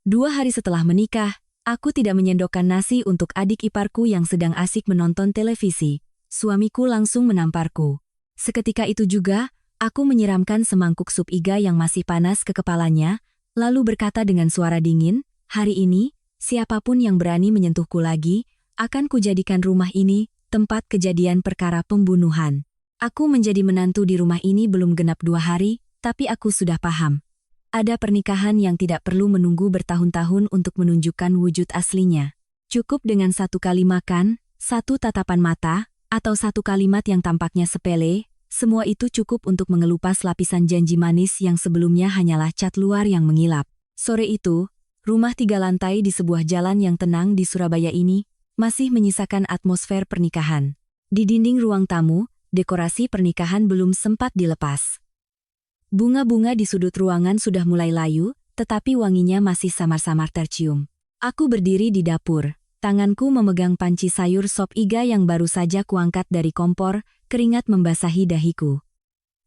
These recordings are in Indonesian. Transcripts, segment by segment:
2 hari setelah menikah, aku tidak menyendokkan nasi untuk adik iparku yang sedang asik menonton televisi. Suamiku langsung menamparku. Seketika itu juga, aku menyiramkan semangkuk sup iga yang masih panas ke kepalanya, lalu berkata dengan suara dingin, "Hari ini, siapapun yang berani menyentuhku lagi, akan kujadikan rumah ini tempat kejadian perkara pembunuhan." Aku menjadi menantu di rumah ini belum genap 2 hari, tapi aku sudah paham. Ada pernikahan yang tidak perlu menunggu bertahun-tahun untuk menunjukkan wujud aslinya. Cukup dengan 1 kali makan, 1 tatapan mata, atau 1 kalimat yang tampaknya sepele, semua itu cukup untuk mengelupas lapisan janji manis yang sebelumnya hanyalah cat luar yang mengilap. Sore itu, rumah 3 lantai di sebuah jalan yang tenang di Surabaya ini masih menyisakan atmosfer pernikahan. Di dinding ruang tamu, dekorasi pernikahan belum sempat dilepas. Bunga-bunga di sudut ruangan sudah mulai layu, tetapi wanginya masih samar-samar tercium. Aku berdiri di dapur, tanganku memegang panci sayur sop iga yang baru saja kuangkat dari kompor, keringat membasahi dahiku.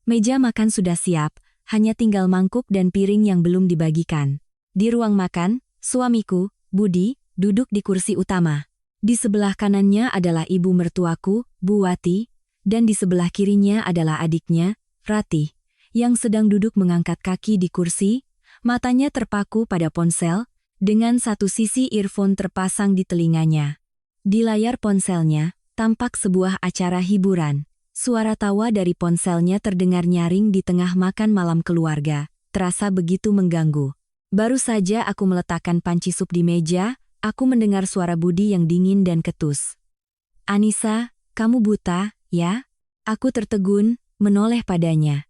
Meja makan sudah siap, hanya tinggal mangkuk dan piring yang belum dibagikan. Di ruang makan, suamiku, Budi, duduk di kursi utama. Di sebelah kanannya adalah ibu mertuaku, Bu Wati, dan di sebelah kirinya adalah adiknya, Ratih, yang sedang duduk mengangkat kaki di kursi, matanya terpaku pada ponsel, dengan satu sisi earphone terpasang di telinganya. Di layar ponselnya, tampak sebuah acara hiburan. Suara tawa dari ponselnya terdengar nyaring di tengah makan malam keluarga, terasa begitu mengganggu. Baru saja aku meletakkan panci sup di meja, aku mendengar suara Budi yang dingin dan ketus. "Anissa, kamu buta, ya?" Aku tertegun, menoleh padanya.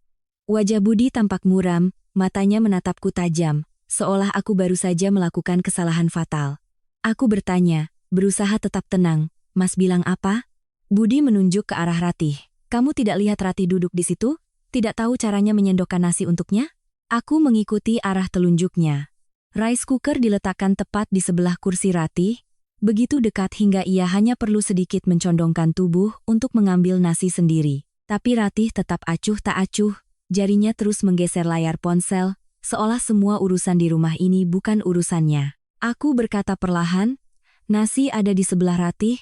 Wajah Budi tampak muram, matanya menatapku tajam, seolah aku baru saja melakukan kesalahan fatal. Aku bertanya, berusaha tetap tenang, "Mas bilang apa?" Budi menunjuk ke arah Ratih. "Kamu tidak lihat Ratih duduk di situ? Tidak tahu caranya menyendokkan nasi untuknya?" Aku mengikuti arah telunjuknya. Rice cooker diletakkan tepat di sebelah kursi Ratih, begitu dekat hingga ia hanya perlu sedikit mencondongkan tubuh untuk mengambil nasi sendiri. Tapi Ratih tetap acuh tak acuh, jarinya terus menggeser layar ponsel, seolah semua urusan di rumah ini bukan urusannya. Aku berkata perlahan, "Nasi ada di sebelah Ratih,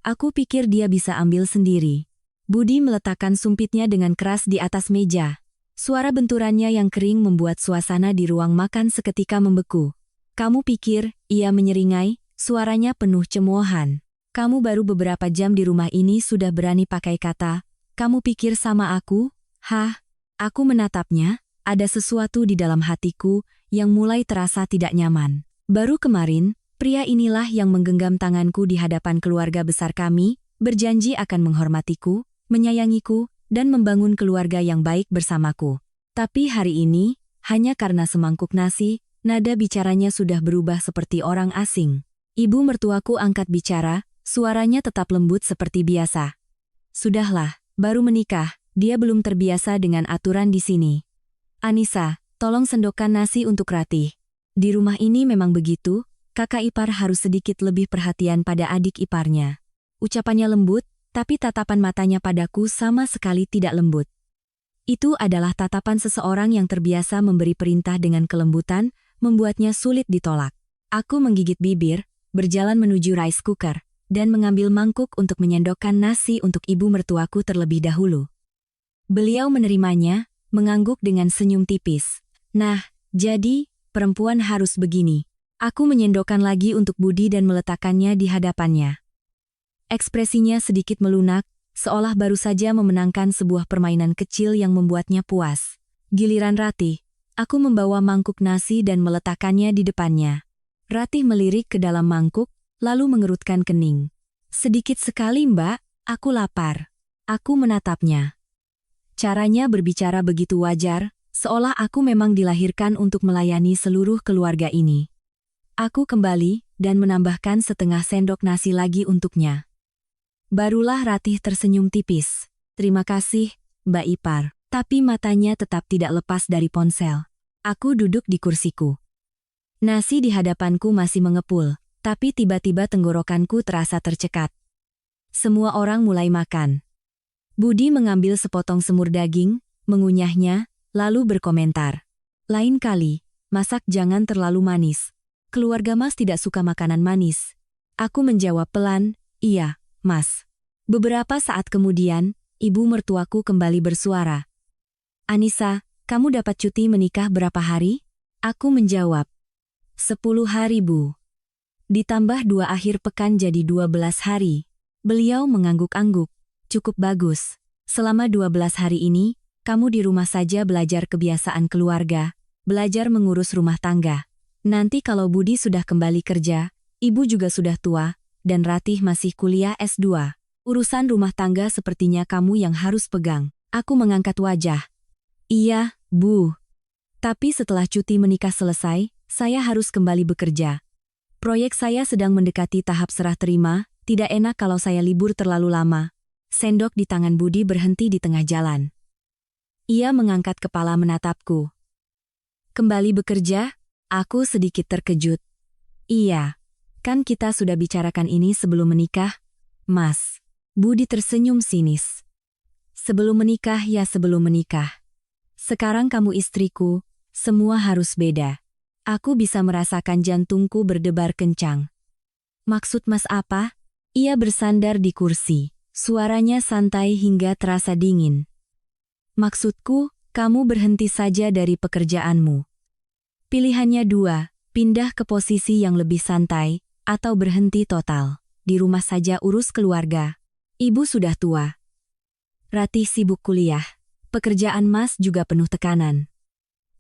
aku pikir dia bisa ambil sendiri." Budi meletakkan sumpitnya dengan keras di atas meja. Suara benturannya yang kering membuat suasana di ruang makan seketika membeku. "Kamu pikir," ia menyeringai, suaranya penuh cemoohan. "Kamu baru beberapa jam di rumah ini sudah berani pakai kata, 'Kamu pikir sama aku?' Hah?" Aku menatapnya, ada sesuatu di dalam hatiku yang mulai terasa tidak nyaman. Baru kemarin, pria inilah yang menggenggam tanganku di hadapan keluarga besar kami, berjanji akan menghormatiku, menyayangiku, dan membangun keluarga yang baik bersamaku. Tapi hari ini, hanya karena semangkuk nasi, nada bicaranya sudah berubah seperti orang asing. Ibu mertuaku angkat bicara, suaranya tetap lembut seperti biasa. "Sudahlah, baru menikah, dia belum terbiasa dengan aturan di sini. Anissa, tolong sendokkan nasi untuk Ratih. Di rumah ini memang begitu, kakak ipar harus sedikit lebih perhatian pada adik iparnya." Ucapannya lembut, tapi tatapan matanya padaku sama sekali tidak lembut. Itu adalah tatapan seseorang yang terbiasa memberi perintah dengan kelembutan, membuatnya sulit ditolak. Aku menggigit bibir, berjalan menuju rice cooker, dan mengambil mangkuk untuk menyendokkan nasi untuk ibu mertuaku terlebih dahulu. Beliau menerimanya, mengangguk dengan senyum tipis. "Nah, jadi, perempuan harus begini." Aku menyendokkan lagi untuk Budi dan meletakkannya di hadapannya. Ekspresinya sedikit melunak, seolah baru saja memenangkan sebuah permainan kecil yang membuatnya puas. Giliran Ratih, aku membawa mangkuk nasi dan meletakkannya di depannya. Ratih melirik ke dalam mangkuk, lalu mengerutkan kening. "Sedikit sekali, Mbak, aku lapar." Aku menatapnya. Caranya berbicara begitu wajar, seolah aku memang dilahirkan untuk melayani seluruh keluarga ini. Aku kembali, dan menambahkan setengah sendok nasi lagi untuknya. Barulah Ratih tersenyum tipis. "Terima kasih, Mbak Ipar." Tapi matanya tetap tidak lepas dari ponsel. Aku duduk di kursiku. Nasi di hadapanku masih mengepul, tapi tiba-tiba tenggorokanku terasa tercekat. Semua orang mulai makan. Budi mengambil sepotong semur daging, mengunyahnya, lalu berkomentar. "Lain kali, masak jangan terlalu manis." keluarga Mas tidak suka makanan manis. Aku menjawab pelan, iya, Mas. Beberapa saat kemudian, ibu mertuaku kembali bersuara. Anissa, kamu dapat cuti menikah berapa hari? Aku menjawab. 10 hari, Bu. Ditambah 2 akhir pekan jadi 12 hari. Beliau mengangguk-angguk. Cukup bagus. Selama 12 hari ini, kamu di rumah saja belajar kebiasaan keluarga, belajar mengurus rumah tangga. Nanti kalau Budi sudah kembali kerja, ibu juga sudah tua, dan Ratih masih kuliah S2. Urusan rumah tangga sepertinya kamu yang harus pegang. Aku mengangkat wajah. Iya, Bu. Tapi setelah cuti menikah selesai, saya harus kembali bekerja. Proyek saya sedang mendekati tahap serah terima, tidak enak kalau saya libur terlalu lama. Sendok di tangan Budi berhenti di tengah jalan. Ia mengangkat kepala menatapku. Kembali bekerja? Aku sedikit terkejut. Iya, kan kita sudah bicarakan ini sebelum menikah, Mas. Budi tersenyum sinis. Sebelum menikah ya sebelum menikah. Sekarang kamu istriku, semua harus beda. Aku bisa merasakan jantungku berdebar kencang. Maksud Mas apa? Ia bersandar di kursi. Suaranya santai hingga terasa dingin. Maksudku, kamu berhenti saja dari pekerjaanmu. Pilihannya 2, pindah ke posisi yang lebih santai, atau berhenti total. Di rumah saja urus keluarga. Ibu sudah tua. Ratih sibuk kuliah. Pekerjaan Mas juga penuh tekanan.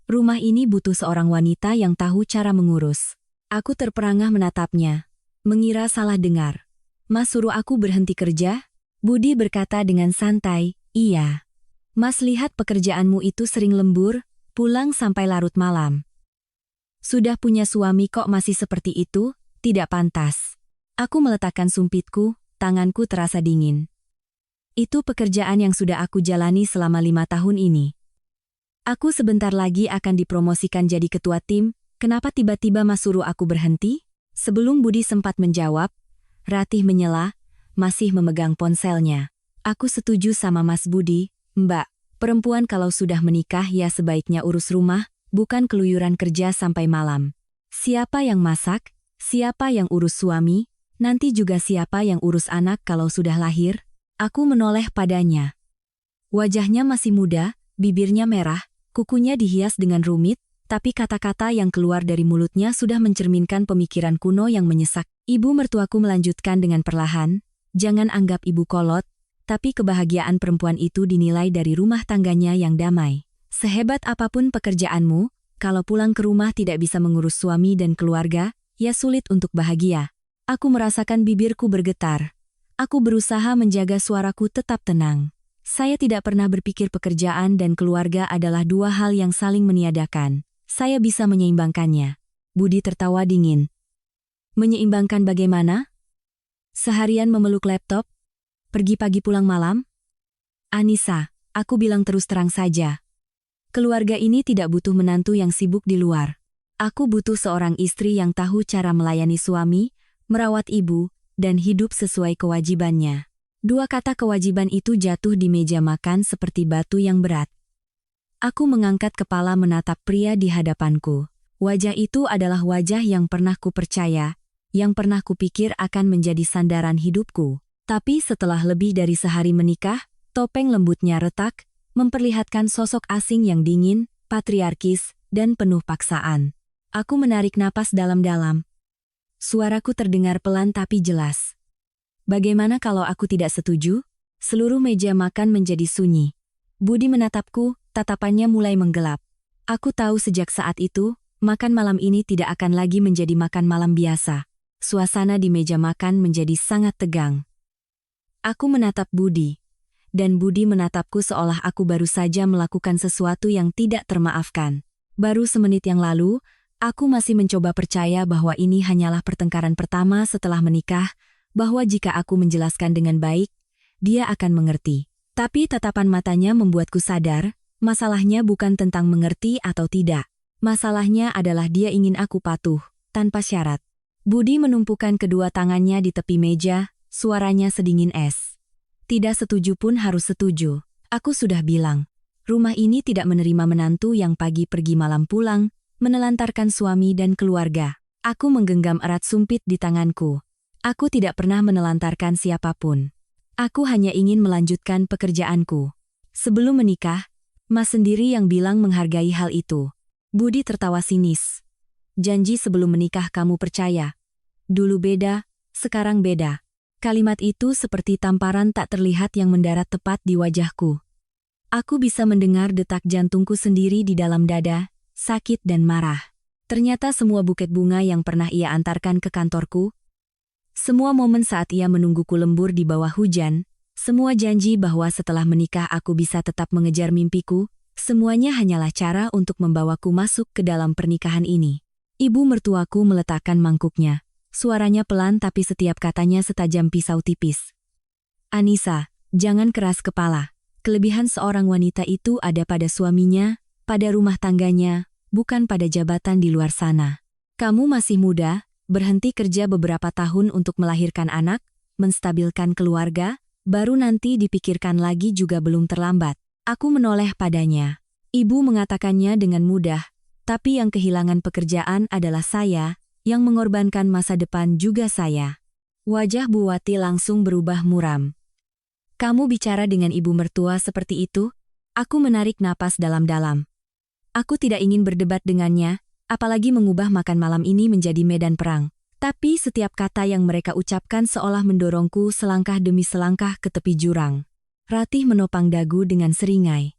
Rumah ini butuh seorang wanita yang tahu cara mengurus. Aku terperangah menatapnya. Mengira salah dengar. Mas suruh aku berhenti kerja? Budi berkata dengan santai, iya. Mas lihat pekerjaanmu itu sering lembur, pulang sampai larut malam. Sudah punya suami kok masih seperti itu? Tidak pantas. Aku meletakkan sumpitku, tanganku terasa dingin. Itu pekerjaan yang sudah aku jalani selama 5 tahun ini. Aku sebentar lagi akan dipromosikan jadi ketua tim, kenapa tiba-tiba Mas suruh aku berhenti? Sebelum Budi sempat menjawab, Ratih menyela, masih memegang ponselnya. Aku setuju sama Mas Budi, Mbak. Perempuan kalau sudah menikah ya sebaiknya urus rumah, bukan keluyuran kerja sampai malam. Siapa yang masak, siapa yang urus suami, nanti juga siapa yang urus anak kalau sudah lahir? Aku menoleh padanya. Wajahnya masih muda, bibirnya merah, kukunya dihias dengan rumit, tapi kata-kata yang keluar dari mulutnya sudah mencerminkan pemikiran kuno yang menyesak. Ibu mertuaku melanjutkan dengan perlahan, jangan anggap ibu kolot, tapi kebahagiaan perempuan itu dinilai dari rumah tangganya yang damai. Sehebat apapun pekerjaanmu, kalau pulang ke rumah tidak bisa mengurus suami dan keluarga, ya sulit untuk bahagia. Aku merasakan bibirku bergetar. Aku berusaha menjaga suaraku tetap tenang. Saya tidak pernah berpikir pekerjaan dan keluarga adalah 2 hal yang saling meniadakan. Saya bisa menyeimbangkannya. Budi tertawa dingin. Menyeimbangkan bagaimana? Seharian memeluk laptop? Pergi pagi pulang malam? Anissa, aku bilang terus terang saja. Keluarga ini tidak butuh menantu yang sibuk di luar. Aku butuh seorang istri yang tahu cara melayani suami, merawat ibu, dan hidup sesuai kewajibannya. 2 kata kewajiban itu jatuh di meja makan seperti batu yang berat. Aku mengangkat kepala menatap pria di hadapanku. Wajah itu adalah wajah yang pernah kupercaya, yang pernah kupikir akan menjadi sandaran hidupku. Tapi setelah lebih dari sehari menikah, topeng lembutnya retak, memperlihatkan sosok asing yang dingin, patriarkis, dan penuh paksaan. Aku menarik napas dalam-dalam. Suaraku terdengar pelan tapi jelas. Bagaimana kalau aku tidak setuju? Seluruh meja makan menjadi sunyi. Budi menatapku, tatapannya mulai menggelap. Aku tahu sejak saat itu, makan malam ini tidak akan lagi menjadi makan malam biasa. Suasana di meja makan menjadi sangat tegang. Aku menatap Budi. Dan Budi menatapku seolah aku baru saja melakukan sesuatu yang tidak termaafkan. Baru semenit yang lalu, aku masih mencoba percaya bahwa ini hanyalah pertengkaran pertama setelah menikah, bahwa jika aku menjelaskan dengan baik, dia akan mengerti. Tapi tatapan matanya membuatku sadar, masalahnya bukan tentang mengerti atau tidak. Masalahnya adalah dia ingin aku patuh, tanpa syarat. Budi menumpukan kedua tangannya di tepi meja, suaranya sedingin es. Tidak setuju pun harus setuju. Aku sudah bilang, rumah ini tidak menerima menantu yang pagi pergi malam pulang, menelantarkan suami dan keluarga. Aku menggenggam erat sumpit di tanganku. Aku tidak pernah menelantarkan siapapun. Aku hanya ingin melanjutkan pekerjaanku. Sebelum menikah, Mas sendiri yang bilang menghargai hal itu. Budi tertawa sinis. Janji sebelum menikah kamu percaya. Dulu beda, sekarang beda. Kalimat itu seperti tamparan tak terlihat yang mendarat tepat di wajahku. Aku bisa mendengar detak jantungku sendiri di dalam dada, sakit dan marah. Ternyata semua buket bunga yang pernah ia antarkan ke kantorku, semua momen saat ia menungguku lembur di bawah hujan, semua janji bahwa setelah menikah aku bisa tetap mengejar mimpiku, semuanya hanyalah cara untuk membawaku masuk ke dalam pernikahan ini. Ibu mertuaku meletakkan mangkuknya. Suaranya pelan tapi setiap katanya setajam pisau tipis. Anissa, jangan keras kepala. Kelebihan seorang wanita itu ada pada suaminya, pada rumah tangganya, bukan pada jabatan di luar sana. Kamu masih muda, berhenti kerja beberapa tahun untuk melahirkan anak, menstabilkan keluarga, baru nanti dipikirkan lagi juga belum terlambat. Aku menoleh padanya. Ibu mengatakannya dengan mudah, tapi yang kehilangan pekerjaan adalah saya, yang mengorbankan masa depan juga saya. Wajah Bu Wati langsung berubah muram. Kamu bicara dengan ibu mertua seperti itu? Aku menarik napas dalam-dalam. Aku tidak ingin berdebat dengannya, apalagi mengubah makan malam ini menjadi medan perang. Tapi setiap kata yang mereka ucapkan seolah mendorongku selangkah demi selangkah ke tepi jurang. Ratih menopang dagu dengan seringai.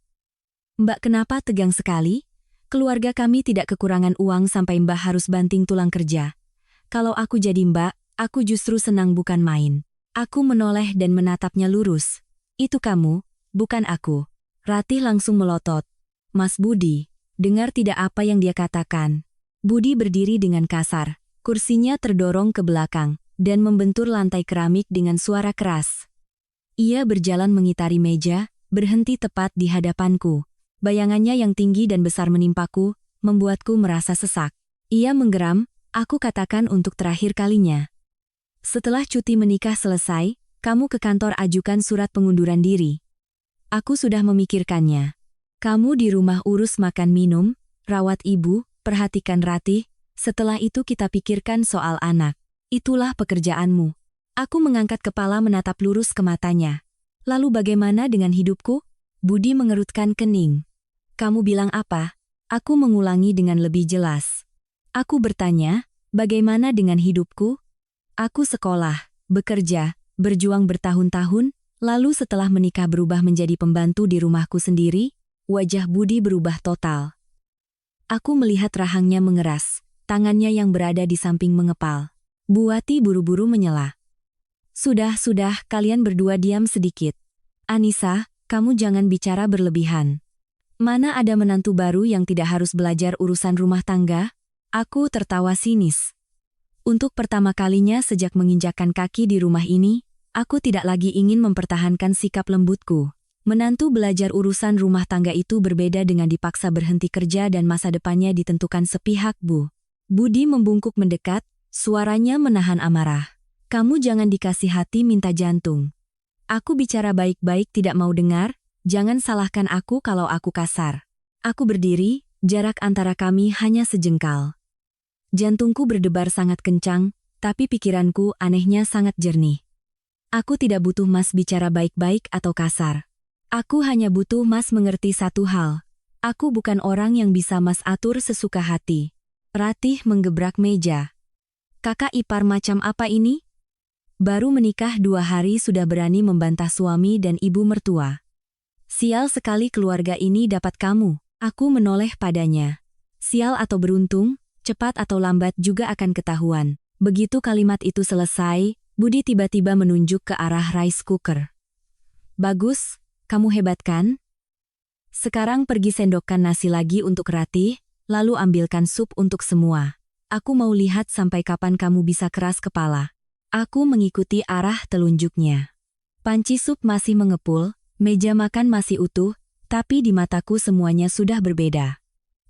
Mbak kenapa tegang sekali? Keluarga kami tidak kekurangan uang sampai Mbak harus banting tulang kerja. Kalau aku jadi Mbak, aku justru senang bukan main. Aku menoleh dan menatapnya lurus. Itu kamu, bukan aku. Ratih langsung melotot. Mas Budi, dengar tidak apa yang dia katakan. Budi berdiri dengan kasar. Kursinya terdorong ke belakang, dan membentur lantai keramik dengan suara keras. Ia berjalan mengitari meja, berhenti tepat di hadapanku. Bayangannya yang tinggi dan besar menimpaku, membuatku merasa sesak. Ia menggeram, aku katakan untuk terakhir kalinya. Setelah cuti menikah selesai, kamu ke kantor ajukan surat pengunduran diri. Aku sudah memikirkannya. Kamu di rumah urus makan minum, rawat ibu, perhatikan Ratih, setelah itu kita pikirkan soal anak. Itulah pekerjaanmu. Aku mengangkat kepala menatap lurus ke matanya. Lalu bagaimana dengan hidupku? Budi mengerutkan kening. Kamu bilang apa? Aku mengulangi dengan lebih jelas. Aku bertanya, bagaimana dengan hidupku? Aku sekolah, bekerja, berjuang bertahun-tahun, lalu setelah menikah berubah menjadi pembantu di rumahku sendiri, wajah Budi berubah total. Aku melihat rahangnya mengeras, tangannya yang berada di samping mengepal. Bu Wati buru-buru menyela. Sudah, kalian berdua diam sedikit. Anissa, kamu jangan bicara berlebihan. Mana ada menantu baru yang tidak harus belajar urusan rumah tangga? Aku tertawa sinis. Untuk pertama kalinya sejak menginjakkan kaki di rumah ini, aku tidak lagi ingin mempertahankan sikap lembutku. Menantu belajar urusan rumah tangga itu berbeda dengan dipaksa berhenti kerja dan masa depannya ditentukan sepihak, Bu. Budi membungkuk mendekat, suaranya menahan amarah. Kamu jangan dikasih hati minta jantung. Aku bicara baik-baik tidak mau dengar, jangan salahkan aku kalau aku kasar. Aku berdiri, jarak antara kami hanya sejengkal. Jantungku berdebar sangat kencang, tapi pikiranku anehnya sangat jernih. Aku tidak butuh Mas bicara baik-baik atau kasar. Aku hanya butuh Mas mengerti satu hal. Aku bukan orang yang bisa Mas atur sesuka hati. Ratih menggebrak meja. Kakak ipar macam apa ini? Baru menikah 2 hari sudah berani membantah suami dan ibu mertua. Sial sekali keluarga ini dapat kamu. Aku menoleh padanya. Sial atau beruntung, cepat atau lambat juga akan ketahuan. Begitu kalimat itu selesai, Budi tiba-tiba menunjuk ke arah rice cooker. Bagus, kamu hebat kan? Sekarang pergi sendokkan nasi lagi untuk Ratih, lalu ambilkan sup untuk semua. Aku mau lihat sampai kapan kamu bisa keras kepala. Aku mengikuti arah telunjuknya. Panci sup masih mengepul, meja makan masih utuh, tapi di mataku semuanya sudah berbeda.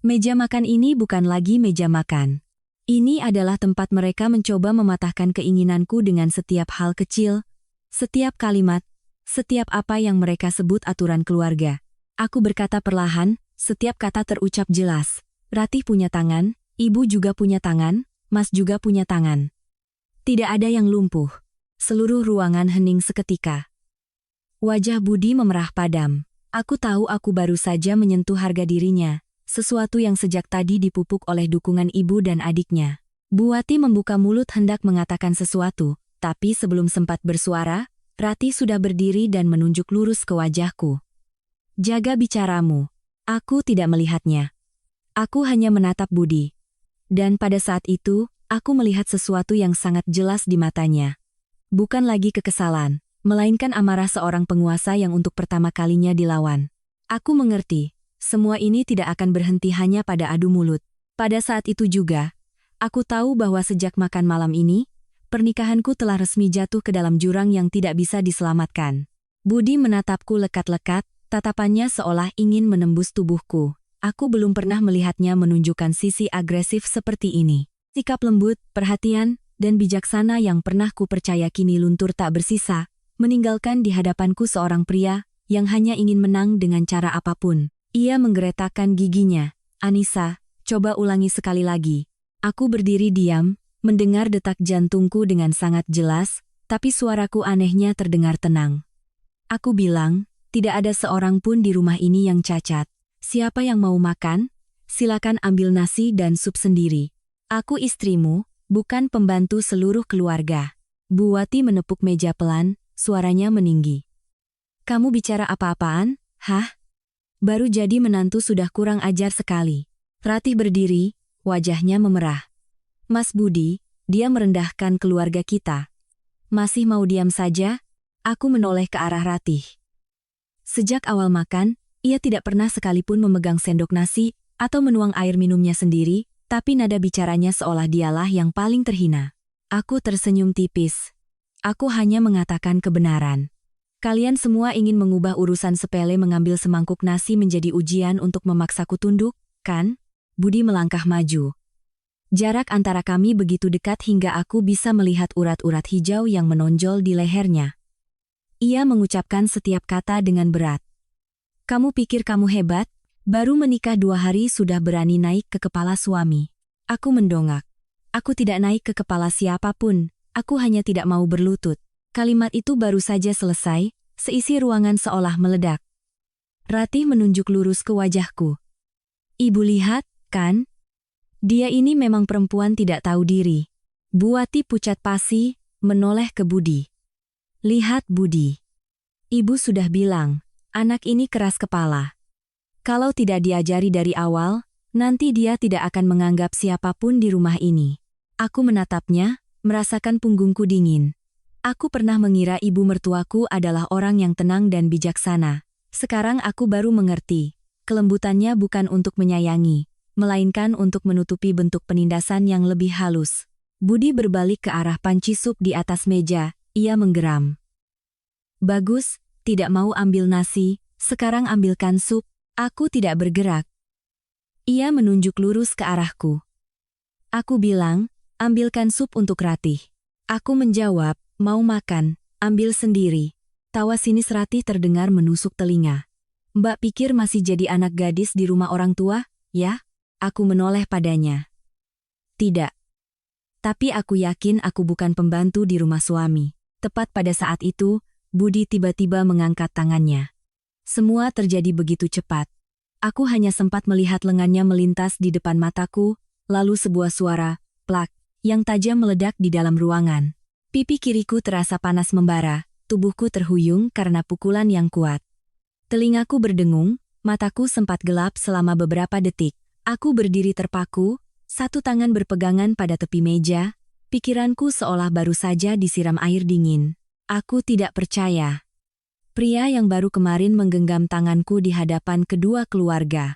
Meja makan ini bukan lagi meja makan. Ini adalah tempat mereka mencoba mematahkan keinginanku dengan setiap hal kecil, setiap kalimat, setiap apa yang mereka sebut aturan keluarga. Aku berkata perlahan, setiap kata terucap jelas. Ratih punya tangan, ibu juga punya tangan, Mas juga punya tangan. Tidak ada yang lumpuh. Seluruh ruangan hening seketika. Wajah Budi memerah padam. Aku tahu aku baru saja menyentuh harga dirinya, sesuatu yang sejak tadi dipupuk oleh dukungan ibu dan adiknya. Bu Wati membuka mulut hendak mengatakan sesuatu, tapi sebelum sempat bersuara, Rati sudah berdiri dan menunjuk lurus ke wajahku. Jaga bicaramu. Aku tidak melihatnya. Aku hanya menatap Budi. Dan pada saat itu, aku melihat sesuatu yang sangat jelas di matanya. Bukan lagi kekesalan, melainkan amarah seorang penguasa yang untuk pertama kalinya dilawan. Aku mengerti, semua ini tidak akan berhenti hanya pada adu mulut. Pada saat itu juga, aku tahu bahwa sejak makan malam ini, pernikahanku telah resmi jatuh ke dalam jurang yang tidak bisa diselamatkan. Budi menatapku lekat-lekat, tatapannya seolah ingin menembus tubuhku. Aku belum pernah melihatnya menunjukkan sisi agresif seperti ini. Sikap lembut, perhatian, dan bijaksana yang pernah ku percaya kini luntur tak bersisa, meninggalkan di hadapanku seorang pria yang hanya ingin menang dengan cara apapun. Ia menggeretakkan giginya. Anissa, coba ulangi sekali lagi. Aku berdiri diam, mendengar detak jantungku dengan sangat jelas, tapi suaraku anehnya terdengar tenang. Aku bilang, tidak ada seorang pun di rumah ini yang cacat. Siapa yang mau makan? Silakan ambil nasi dan sup sendiri. Aku istrimu, bukan pembantu seluruh keluarga. Bu Wati menepuk meja pelan, suaranya meninggi. Kamu bicara apa-apaan? Hah? Baru jadi menantu sudah kurang ajar sekali. Ratih berdiri, wajahnya memerah. Mas Budi, dia merendahkan keluarga kita. Masih mau diam saja? Aku menoleh ke arah Ratih. Sejak awal makan, ia tidak pernah sekalipun memegang sendok nasi atau menuang air minumnya sendiri, tapi nada bicaranya seolah dialah yang paling terhina. Aku tersenyum tipis. Aku hanya mengatakan kebenaran. Kalian semua ingin mengubah urusan sepele mengambil semangkuk nasi menjadi ujian untuk memaksaku tunduk, kan? Budi melangkah maju. Jarak antara kami begitu dekat hingga aku bisa melihat urat-urat hijau yang menonjol di lehernya. Ia mengucapkan setiap kata dengan berat. Kamu pikir kamu hebat? Baru menikah 2 hari sudah berani naik ke kepala suami. Aku mendongak. Aku tidak naik ke kepala siapapun, aku hanya tidak mau berlutut. Kalimat itu baru saja selesai, seisi ruangan seolah meledak. Ratih menunjuk lurus ke wajahku. Ibu lihat, kan? Dia ini memang perempuan tidak tahu diri. Bu Wati pucat pasi, menoleh ke Budi. Lihat Budi. Ibu sudah bilang, anak ini keras kepala. Kalau tidak diajari dari awal, nanti dia tidak akan menganggap siapapun di rumah ini. Aku menatapnya, merasakan punggungku dingin. Aku pernah mengira ibu mertuaku adalah orang yang tenang dan bijaksana. Sekarang aku baru mengerti, kelembutannya bukan untuk menyayangi, melainkan untuk menutupi bentuk penindasan yang lebih halus. Budi berbalik ke arah panci sup di atas meja, ia menggeram. Bagus, tidak mau ambil nasi, sekarang ambilkan sup. Aku tidak bergerak. Ia menunjuk lurus ke arahku. Aku bilang, ambilkan sup untuk Ratih. Aku menjawab, mau makan, ambil sendiri. Tawa sinis Ratih terdengar menusuk telinga. Mbak pikir masih jadi anak gadis di rumah orang tua, ya? Aku menoleh padanya. Tidak. Tapi aku yakin aku bukan pembantu di rumah suami. Tepat pada saat itu, Budi tiba-tiba mengangkat tangannya. Semua terjadi begitu cepat. Aku hanya sempat melihat lengannya melintas di depan mataku, lalu sebuah suara, plak, yang tajam meledak di dalam ruangan. Pipi kiriku terasa panas membara, tubuhku terhuyung karena pukulan yang kuat. Telingaku berdengung, mataku sempat gelap selama beberapa detik. Aku berdiri terpaku, satu tangan berpegangan pada tepi meja, pikiranku seolah baru saja disiram air dingin. Aku tidak percaya. Pria yang baru kemarin menggenggam tanganku di hadapan kedua keluarga.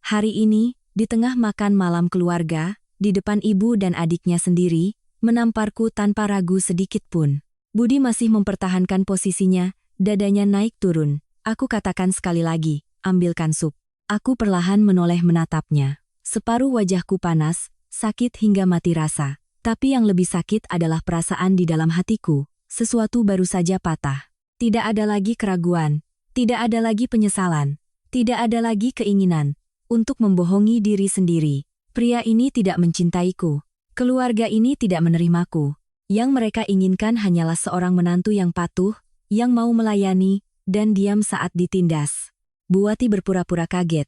Hari ini, di tengah makan malam keluarga, di depan ibu dan adiknya sendiri, menamparku tanpa ragu sedikit pun. Budi masih mempertahankan posisinya, dadanya naik turun. Aku katakan sekali lagi, ambilkan sup. Aku perlahan menoleh menatapnya. Separuh wajahku panas, sakit hingga mati rasa. Tapi yang lebih sakit adalah perasaan di dalam hatiku. Sesuatu baru saja patah. Tidak ada lagi keraguan, tidak ada lagi penyesalan, tidak ada lagi keinginan untuk membohongi diri sendiri. Pria ini tidak mencintaiku. Keluarga ini tidak menerimaku. Yang mereka inginkan hanyalah seorang menantu yang patuh, yang mau melayani, dan diam saat ditindas. Buati berpura-pura kaget.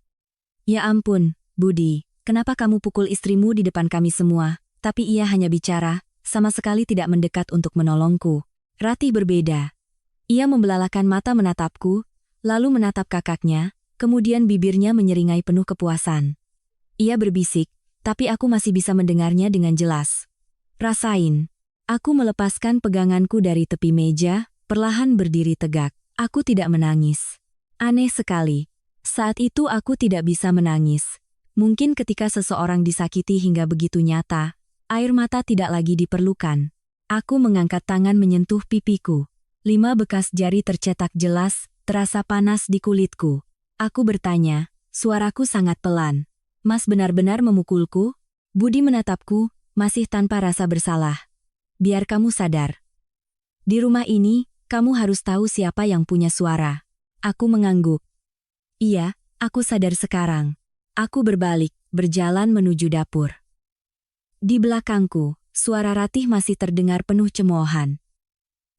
Ya ampun, Budi, kenapa kamu pukul istrimu di depan kami semua? Tapi ia hanya bicara, sama sekali tidak mendekat untuk menolongku. Ratih berbeda. Ia membelalakan mata menatapku, lalu menatap kakaknya, kemudian bibirnya menyeringai penuh kepuasan. Ia berbisik, tapi aku masih bisa mendengarnya dengan jelas. Rasain. Aku melepaskan peganganku dari tepi meja, perlahan berdiri tegak. Aku tidak menangis. Aneh sekali. Saat itu aku tidak bisa menangis. Mungkin ketika seseorang disakiti hingga begitu nyata, air mata tidak lagi diperlukan. Aku mengangkat tangan menyentuh pipiku. 5 bekas jari tercetak jelas, terasa panas di kulitku. Aku bertanya, suaraku sangat pelan. Mas benar-benar memukulku? Budi menatapku, masih tanpa rasa bersalah. Biar kamu sadar. Di rumah ini, kamu harus tahu siapa yang punya suara. Aku mengangguk. Iya, aku sadar sekarang. Aku berbalik, berjalan menuju dapur. Di belakangku, suara Ratih masih terdengar penuh cemoohan.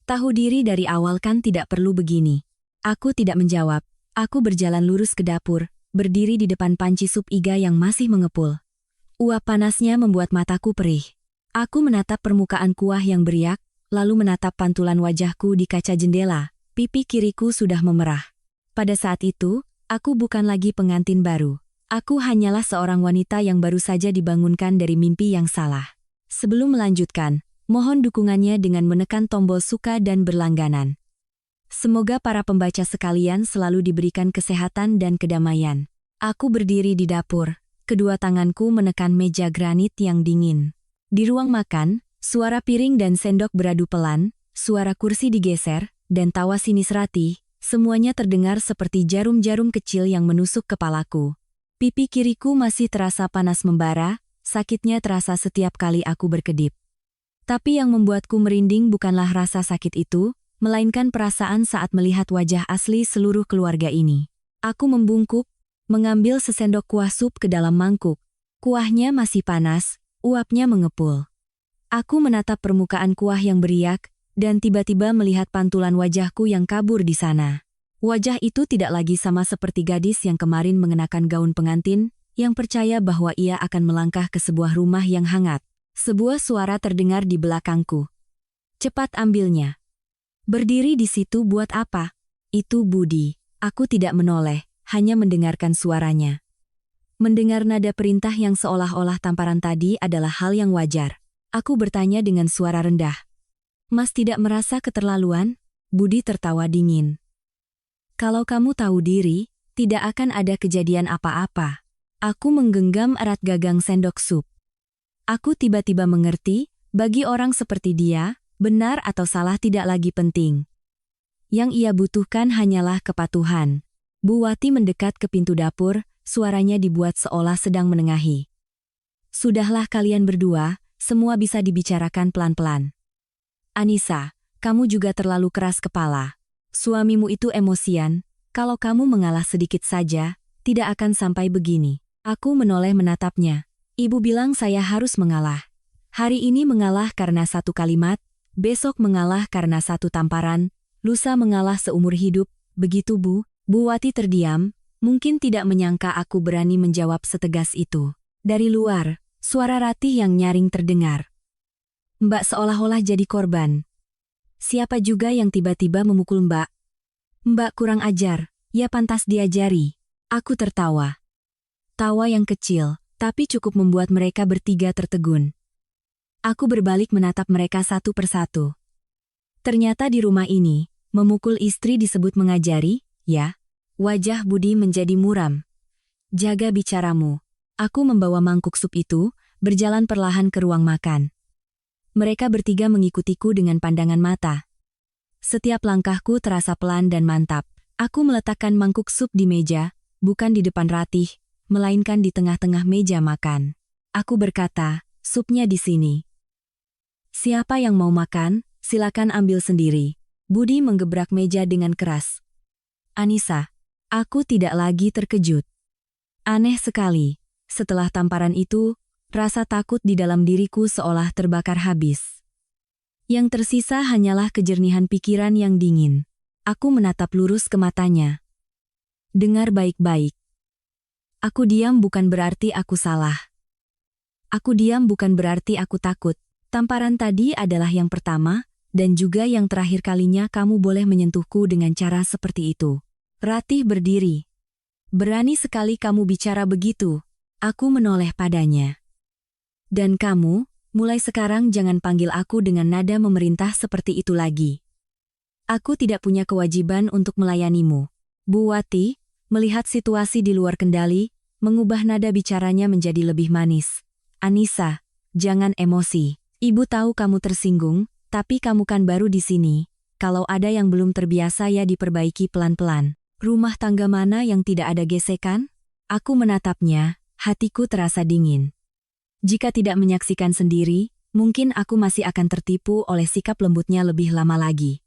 Tahu diri dari awal kan tidak perlu begini. Aku tidak menjawab. Aku berjalan lurus ke dapur, berdiri di depan panci sup iga yang masih mengepul. Uap panasnya membuat mataku perih. Aku menatap permukaan kuah yang beriak, lalu menatap pantulan wajahku di kaca jendela. Pipi kiriku sudah memerah. Pada saat itu, aku bukan lagi pengantin baru. Aku hanyalah seorang wanita yang baru saja dibangunkan dari mimpi yang salah. Sebelum melanjutkan, mohon dukungannya dengan menekan tombol suka dan berlangganan. Semoga para pembaca sekalian selalu diberikan kesehatan dan kedamaian. Aku berdiri di dapur, kedua tanganku menekan meja granit yang dingin. Di ruang makan, suara piring dan sendok beradu pelan, suara kursi digeser, dan tawa sinis Ratih, semuanya terdengar seperti jarum-jarum kecil yang menusuk kepalaku. Pipi kiriku masih terasa panas membara, sakitnya terasa setiap kali aku berkedip. Tapi yang membuatku merinding bukanlah rasa sakit itu, melainkan perasaan saat melihat wajah asli seluruh keluarga ini. Aku membungkuk, mengambil sesendok kuah sup ke dalam mangkuk. Kuahnya masih panas, uapnya mengepul. Aku menatap permukaan kuah yang beriak, dan tiba-tiba melihat pantulan wajahku yang kabur di sana. Wajah itu tidak lagi sama seperti gadis yang kemarin mengenakan gaun pengantin, yang percaya bahwa ia akan melangkah ke sebuah rumah yang hangat. Sebuah suara terdengar di belakangku. Cepat ambilnya. Berdiri di situ buat apa? Itu Budi. Aku tidak menoleh, hanya mendengarkan suaranya. Mendengar nada perintah yang seolah-olah tamparan tadi adalah hal yang wajar. Aku bertanya dengan suara rendah. Mas tidak merasa keterlaluan? Budi tertawa dingin. Kalau kamu tahu diri, tidak akan ada kejadian apa-apa. Aku menggenggam erat gagang sendok sup. Aku tiba-tiba mengerti, bagi orang seperti dia, benar atau salah tidak lagi penting. Yang ia butuhkan hanyalah kepatuhan. Bu Wati mendekat ke pintu dapur, suaranya dibuat seolah sedang menengahi. Sudahlah kalian berdua, semua bisa dibicarakan pelan-pelan. Anissa, kamu juga terlalu keras kepala. Suamimu itu emosian, kalau kamu mengalah sedikit saja, tidak akan sampai begini. Aku menoleh menatapnya. Ibu bilang saya harus mengalah. Hari ini mengalah karena satu kalimat, besok mengalah karena satu tamparan, lusa mengalah seumur hidup, begitu Bu? Bu Wati terdiam, mungkin tidak menyangka aku berani menjawab setegas itu. Dari luar, suara Ratih yang nyaring terdengar. Mbak seolah-olah jadi korban. Siapa juga yang tiba-tiba memukul Mbak? Mbak kurang ajar, ya pantas diajari. Aku tertawa. Tawa yang kecil, tapi cukup membuat mereka bertiga tertegun. Aku berbalik menatap mereka satu persatu. Ternyata di rumah ini, memukul istri disebut mengajari, ya? Wajah Budi menjadi muram. Jaga bicaramu. Aku membawa mangkuk sup itu, berjalan perlahan ke ruang makan. Mereka bertiga mengikutiku dengan pandangan mata. Setiap langkahku terasa pelan dan mantap. Aku meletakkan mangkuk sup di meja, bukan di depan Ratih, melainkan di tengah-tengah meja makan. Aku berkata, supnya di sini. Siapa yang mau makan, silakan ambil sendiri. Budi menggebrak meja dengan keras. Anissa, aku tidak lagi terkejut. Aneh sekali, setelah tamparan itu, Rasa takut di dalam diriku seolah terbakar habis. Yang tersisa hanyalah kejernihan pikiran yang dingin. Aku menatap lurus ke matanya. Dengar baik-baik. Aku diam bukan berarti aku salah. Aku diam bukan berarti aku takut. Tamparan tadi adalah yang pertama, dan juga yang terakhir kalinya kamu boleh menyentuhku dengan cara seperti itu. Ratih berdiri. Berani sekali kamu bicara begitu. Aku menoleh padanya. Dan kamu, mulai sekarang jangan panggil aku dengan nada memerintah seperti itu lagi. Aku tidak punya kewajiban untuk melayanimu. Bu Wati, melihat situasi di luar kendali, mengubah nada bicaranya menjadi lebih manis. Anissa, jangan emosi. Ibu tahu kamu tersinggung, tapi kamu kan baru di sini. Kalau ada yang belum terbiasa ya diperbaiki pelan-pelan. Rumah tangga mana yang tidak ada gesekan? Aku menatapnya, hatiku terasa dingin. Jika tidak menyaksikan sendiri, mungkin aku masih akan tertipu oleh sikap lembutnya lebih lama lagi.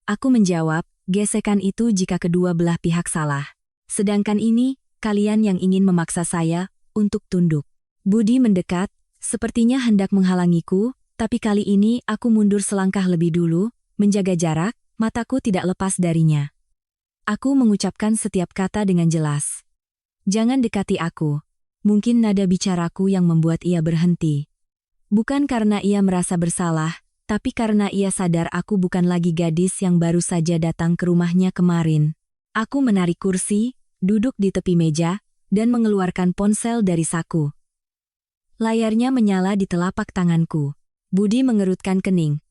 Aku menjawab, gesekan itu jika kedua belah pihak salah. Sedangkan ini, kalian yang ingin memaksa saya untuk tunduk. Budi mendekat, sepertinya hendak menghalangiku, tapi kali ini aku mundur selangkah lebih dulu, menjaga jarak, mataku tidak lepas darinya. Aku mengucapkan setiap kata dengan jelas. Jangan dekati aku. Mungkin nada bicaraku yang membuat ia berhenti. Bukan karena ia merasa bersalah, tapi karena ia sadar aku bukan lagi gadis yang baru saja datang ke rumahnya kemarin. Aku menarik kursi, duduk di tepi meja, dan mengeluarkan ponsel dari saku. Layarnya menyala di telapak tanganku. Budi mengerutkan kening.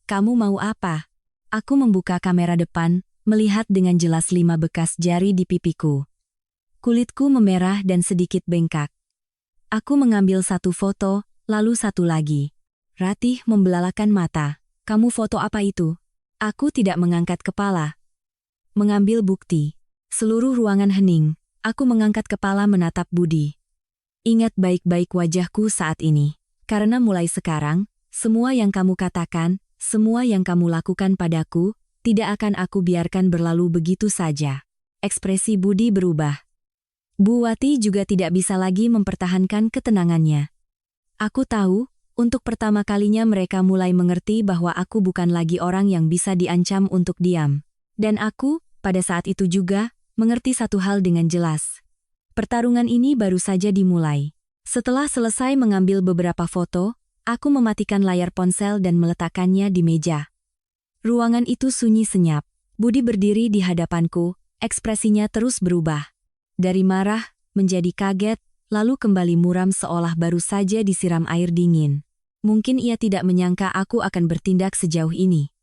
Kamu mau apa? Aku membuka kamera depan, melihat dengan jelas 5 bekas jari di pipiku. Kulitku memerah dan sedikit bengkak. Aku mengambil satu foto, lalu satu lagi. Ratih membelalakan mata. Kamu foto apa itu? Aku tidak mengangkat kepala. Mengambil bukti. Seluruh ruangan hening. Aku mengangkat kepala menatap Budi. Ingat baik-baik wajahku saat ini. Karena mulai sekarang, semua yang kamu katakan, semua yang kamu lakukan padaku, tidak akan aku biarkan berlalu begitu saja. Ekspresi Budi berubah. Bu Wati juga tidak bisa lagi mempertahankan ketenangannya. Aku tahu, untuk pertama kalinya mereka mulai mengerti bahwa aku bukan lagi orang yang bisa diancam untuk diam. Dan aku, pada saat itu juga, mengerti satu hal dengan jelas. Pertarungan ini baru saja dimulai. Setelah selesai mengambil beberapa foto, aku mematikan layar ponsel dan meletakkannya di meja. Ruangan itu sunyi senyap. Budi berdiri di hadapanku, ekspresinya terus berubah. Dari marah, menjadi kaget, lalu kembali muram seolah baru saja disiram air dingin. Mungkin ia tidak menyangka aku akan bertindak sejauh ini.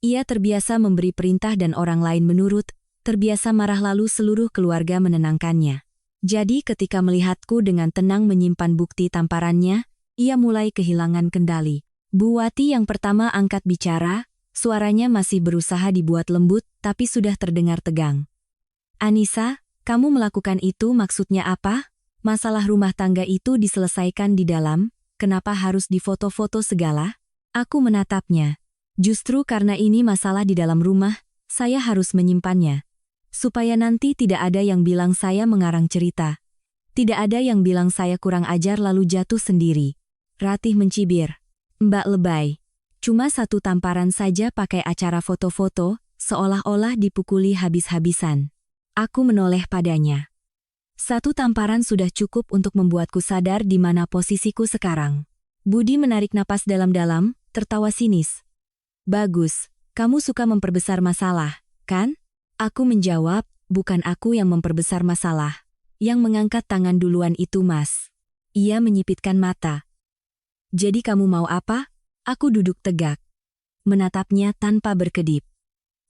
Ia terbiasa memberi perintah dan orang lain menurut, terbiasa marah lalu seluruh keluarga menenangkannya. Jadi ketika melihatku dengan tenang menyimpan bukti tamparannya, ia mulai kehilangan kendali. Bu Wati yang pertama angkat bicara, suaranya masih berusaha dibuat lembut tapi sudah terdengar tegang. Anissa, kamu melakukan itu maksudnya apa? Masalah rumah tangga itu diselesaikan di dalam, kenapa harus difoto-foto segala? Aku menatapnya. Justru karena ini masalah di dalam rumah, saya harus menyimpannya. Supaya nanti tidak ada yang bilang saya mengarang cerita. Tidak ada yang bilang saya kurang ajar lalu jatuh sendiri. Ratih mencibir. Mbak lebay. Cuma satu tamparan saja pakai acara foto-foto, seolah-olah dipukuli habis-habisan. Aku menoleh padanya. Satu tamparan sudah cukup untuk membuatku sadar di mana posisiku sekarang. Budi menarik napas dalam-dalam, tertawa sinis. Bagus, kamu suka memperbesar masalah, kan? Aku menjawab, bukan aku yang memperbesar masalah. Yang mengangkat tangan duluan itu Mas. Ia menyipitkan mata. Jadi kamu mau apa? Aku duduk tegak. Menatapnya tanpa berkedip.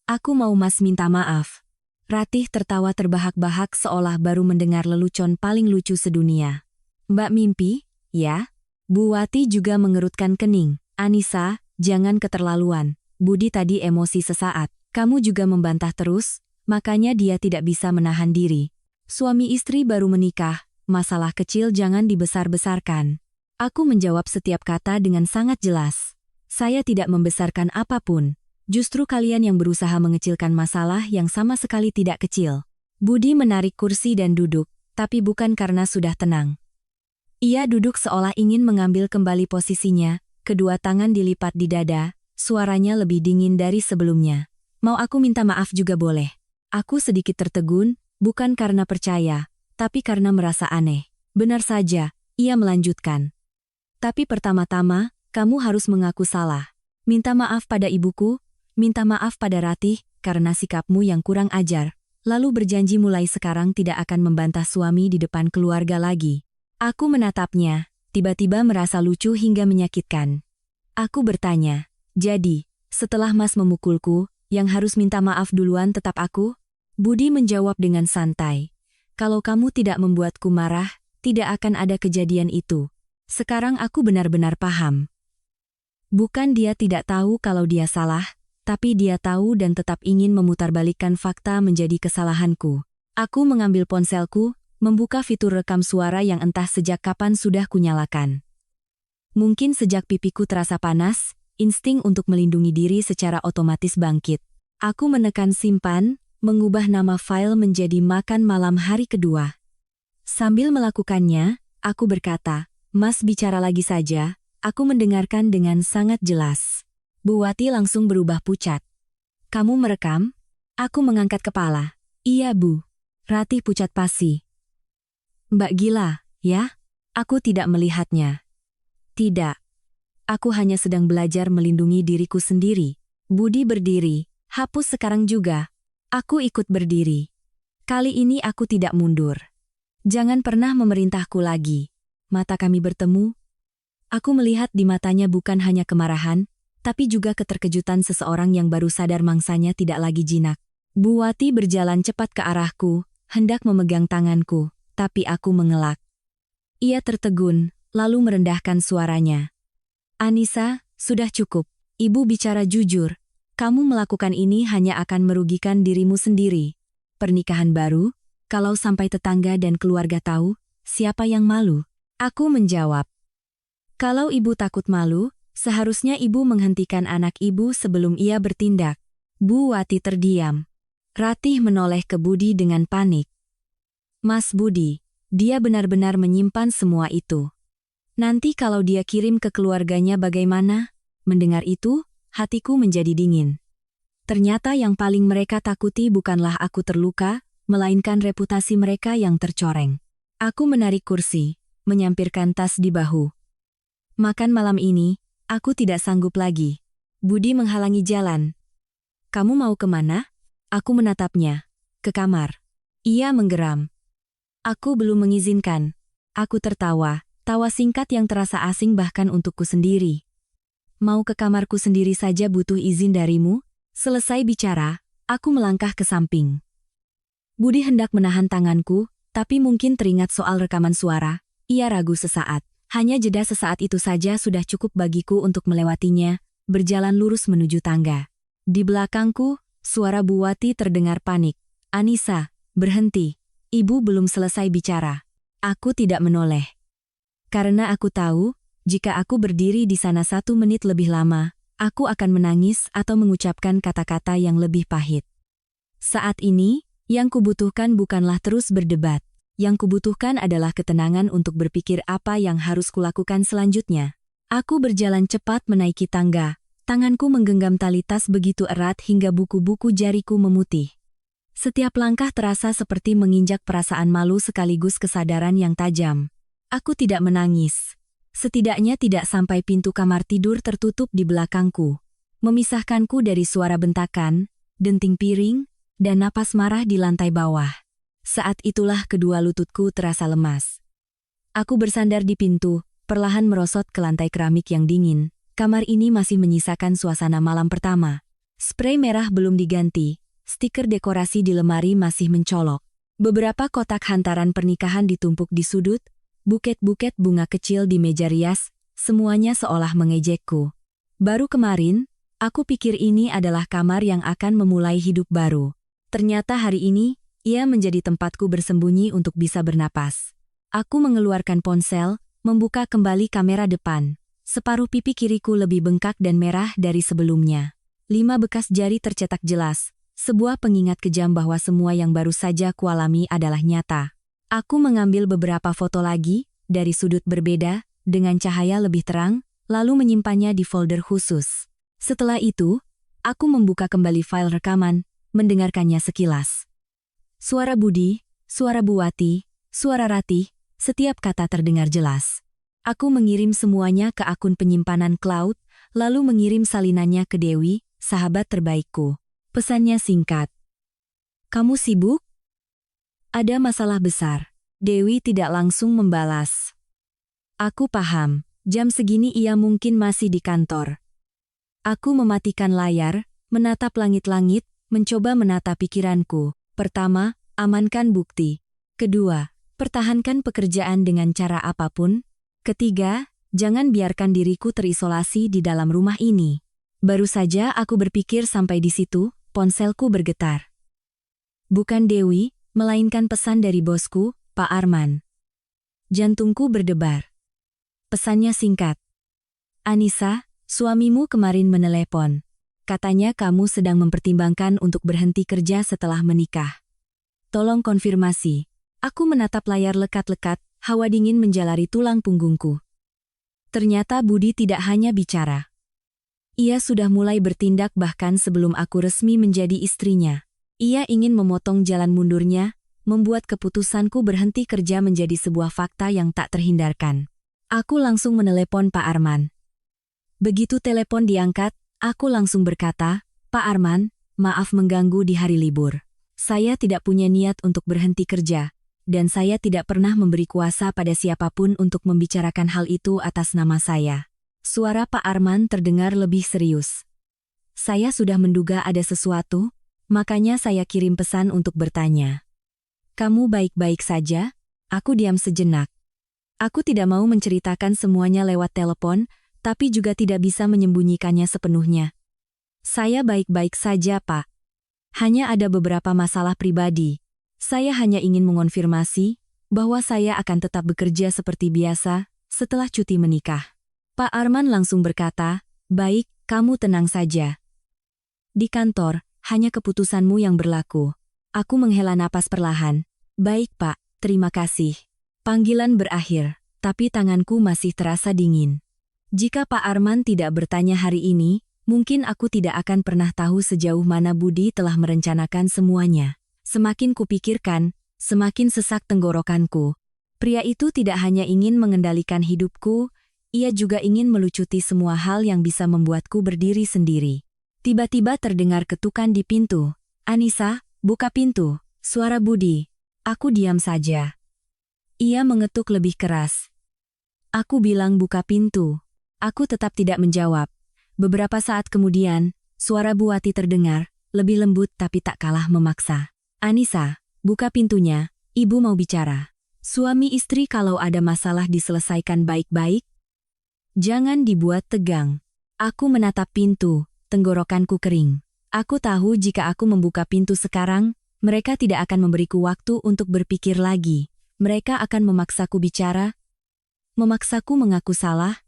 Aku mau Mas minta maaf. Ratih tertawa terbahak-bahak seolah baru mendengar lelucon paling lucu sedunia. Mbak mimpi, ya? Bu Wati juga mengerutkan kening. Anissa, jangan keterlaluan. Budi tadi emosi sesaat. Kamu juga membantah terus, makanya dia tidak bisa menahan diri. Suami istri baru menikah, masalah kecil jangan dibesar-besarkan. Aku menjawab setiap kata dengan sangat jelas. Saya tidak membesarkan apapun. Justru kalian yang berusaha mengecilkan masalah yang sama sekali tidak kecil. Budi menarik kursi dan duduk, tapi bukan karena sudah tenang. Ia duduk seolah ingin mengambil kembali posisinya, kedua tangan dilipat di dada, suaranya lebih dingin dari sebelumnya. Mau aku minta maaf juga boleh. Aku sedikit tertegun, bukan karena percaya, tapi karena merasa aneh. Benar saja, ia melanjutkan. Tapi pertama-tama, kamu harus mengaku salah. Minta maaf pada ibuku, minta maaf pada Ratih, karena sikapmu yang kurang ajar. Lalu berjanji mulai sekarang tidak akan membantah suami di depan keluarga lagi. Aku menatapnya, tiba-tiba merasa lucu hingga menyakitkan. Aku bertanya, jadi, setelah Mas memukulku, yang harus minta maaf duluan tetap aku? Budi menjawab dengan santai. Kalau kamu tidak membuatku marah, tidak akan ada kejadian itu. Sekarang aku benar-benar paham. Bukan dia tidak tahu kalau dia salah, tapi dia tahu dan tetap ingin memutarbalikkan fakta menjadi kesalahanku. Aku mengambil ponselku, membuka fitur rekam suara yang entah sejak kapan sudah kunyalakan. Mungkin sejak pipiku terasa panas, insting untuk melindungi diri secara otomatis bangkit. Aku menekan simpan, mengubah nama file menjadi makan malam hari kedua. Sambil melakukannya, aku berkata, Mas bicara lagi saja, aku mendengarkan dengan sangat jelas. Bu Wati langsung berubah pucat. Kamu merekam? Aku mengangkat kepala. Iya Bu. Ratih pucat pasi. Mbak gila, ya? Aku tidak melihatnya. Tidak. Aku hanya sedang belajar melindungi diriku sendiri. Budi berdiri, hapus sekarang juga. Aku ikut berdiri. Kali ini aku tidak mundur. Jangan pernah memerintahku lagi. Mata kami bertemu. Aku melihat di matanya bukan hanya kemarahan, tapi juga keterkejutan seseorang yang baru sadar mangsanya tidak lagi jinak. Bu Wati berjalan cepat ke arahku, hendak memegang tanganku. Tapi aku mengelak. Ia tertegun, lalu merendahkan suaranya. Anissa, sudah cukup. Ibu bicara jujur. Kamu melakukan ini hanya akan merugikan dirimu sendiri. Pernikahan baru, kalau sampai tetangga dan keluarga tahu, siapa yang malu? Aku menjawab. Kalau ibu takut malu, seharusnya ibu menghentikan anak ibu sebelum ia bertindak. Bu Wati terdiam. Ratih menoleh ke Budi dengan panik. Mas Budi, dia benar-benar menyimpan semua itu. Nanti kalau dia kirim ke keluarganya bagaimana? Mendengar itu, hatiku menjadi dingin. Ternyata yang paling mereka takuti bukanlah aku terluka, melainkan reputasi mereka yang tercoreng. Aku menarik kursi, menyampirkan tas di bahu. Makan malam ini, aku tidak sanggup lagi. Budi menghalangi jalan. Kamu mau kemana? Aku menatapnya. Ke kamar. Ia menggeram. Aku belum mengizinkan. Aku tertawa, tawa singkat yang terasa asing bahkan untukku sendiri. Mau ke kamarku sendiri saja butuh izin darimu? Selesai bicara, aku melangkah ke samping. Budi hendak menahan tanganku, tapi mungkin teringat soal rekaman suara. Ia ragu sesaat. Hanya jeda sesaat itu saja sudah cukup bagiku untuk melewatinya, berjalan lurus menuju tangga. Di belakangku, suara Bu Wati terdengar panik. Anissa, berhenti. Ibu belum selesai bicara. Aku tidak menoleh. Karena aku tahu, jika aku berdiri di sana 1 menit lebih lama, aku akan menangis atau mengucapkan kata-kata yang lebih pahit. Saat ini, yang kubutuhkan bukanlah terus berdebat. Yang kubutuhkan adalah ketenangan untuk berpikir apa yang harus kulakukan selanjutnya. Aku berjalan cepat menaiki tangga. Tanganku menggenggam tali tas begitu erat hingga buku-buku jariku memutih. Setiap langkah terasa seperti menginjak perasaan malu sekaligus kesadaran yang tajam. Aku tidak menangis. Setidaknya tidak sampai pintu kamar tidur tertutup di belakangku, memisahkanku dari suara bentakan, denting piring, dan napas marah di lantai bawah. Saat itulah kedua lututku terasa lemas. Aku bersandar di pintu, perlahan merosot ke lantai keramik yang dingin. Kamar ini masih menyisakan suasana malam pertama. Sprei merah belum diganti. Stiker dekorasi di lemari masih mencolok. Beberapa kotak hantaran pernikahan ditumpuk di sudut, buket-buket bunga kecil di meja rias, semuanya seolah mengejekku. Baru kemarin, aku pikir ini adalah kamar yang akan memulai hidup baru. Ternyata hari ini, ia menjadi tempatku bersembunyi untuk bisa bernapas. Aku mengeluarkan ponsel, membuka kembali kamera depan. Separuh pipi kiriku lebih bengkak dan merah dari sebelumnya. 5 bekas jari tercetak jelas. Sebuah pengingat kejam bahwa semua yang baru saja kualami adalah nyata. Aku mengambil beberapa foto lagi, dari sudut berbeda, dengan cahaya lebih terang, lalu menyimpannya di folder khusus. Setelah itu, aku membuka kembali file rekaman, mendengarkannya sekilas. Suara Budi, suara Buwati, suara Ratih, setiap kata terdengar jelas. Aku mengirim semuanya ke akun penyimpanan cloud, lalu mengirim salinannya ke Dewi, sahabat terbaikku. Pesannya singkat. Kamu sibuk? Ada masalah besar. Dewi tidak langsung membalas. Aku paham, jam segini ia mungkin masih di kantor. Aku mematikan layar, menatap langit-langit, mencoba menata pikiranku. Pertama, amankan bukti. Kedua, pertahankan pekerjaan dengan cara apapun. Ketiga, jangan biarkan diriku terisolasi di dalam rumah ini. Baru saja aku berpikir sampai di situ, ponselku bergetar. Bukan Dewi, melainkan pesan dari bosku, Pak Arman. Jantungku berdebar. Pesannya singkat. Anissa, suamimu kemarin menelepon. Katanya kamu sedang mempertimbangkan untuk berhenti kerja setelah menikah. Tolong konfirmasi. Aku menatap layar lekat-lekat, hawa dingin menjalari tulang punggungku. Ternyata Budi tidak hanya bicara. Ia sudah mulai bertindak bahkan sebelum aku resmi menjadi istrinya. Ia ingin memotong jalan mundurnya, membuat keputusanku berhenti kerja menjadi sebuah fakta yang tak terhindarkan. Aku langsung menelepon Pak Arman. Begitu telepon diangkat, aku langsung berkata, Pak Arman, maaf mengganggu di hari libur. Saya tidak punya niat untuk berhenti kerja, dan saya tidak pernah memberi kuasa pada siapapun untuk membicarakan hal itu atas nama saya. Suara Pak Arman terdengar lebih serius. Saya sudah menduga ada sesuatu, makanya saya kirim pesan untuk bertanya. Kamu baik-baik saja? Aku diam sejenak. Aku tidak mau menceritakan semuanya lewat telepon, tapi juga tidak bisa menyembunyikannya sepenuhnya. Saya baik-baik saja, Pak. Hanya ada beberapa masalah pribadi. Saya hanya ingin mengonfirmasi bahwa saya akan tetap bekerja seperti biasa setelah cuti menikah. Pak Arman langsung berkata, baik, kamu tenang saja. Di kantor, hanya keputusanmu yang berlaku. Aku menghela napas perlahan. Baik, Pak, terima kasih. Panggilan berakhir, tapi tanganku masih terasa dingin. Jika Pak Arman tidak bertanya hari ini, mungkin aku tidak akan pernah tahu sejauh mana Budi telah merencanakan semuanya. Semakin kupikirkan, semakin sesak tenggorokanku. Pria itu tidak hanya ingin mengendalikan hidupku, ia juga ingin melucuti semua hal yang bisa membuatku berdiri sendiri. Tiba-tiba terdengar ketukan di pintu. Anissa, buka pintu. Suara Budi. Aku diam saja. Ia mengetuk lebih keras. Aku bilang buka pintu. Aku tetap tidak menjawab. Beberapa saat kemudian, suara Buwati terdengar, lebih lembut tapi tak kalah memaksa. Anissa, buka pintunya, ibu mau bicara. Suami istri kalau ada masalah diselesaikan baik-baik. Jangan dibuat tegang. Aku menatap pintu, tenggorokanku kering. Aku tahu jika aku membuka pintu sekarang, mereka tidak akan memberiku waktu untuk berpikir lagi. Mereka akan memaksaku bicara, memaksaku mengaku salah,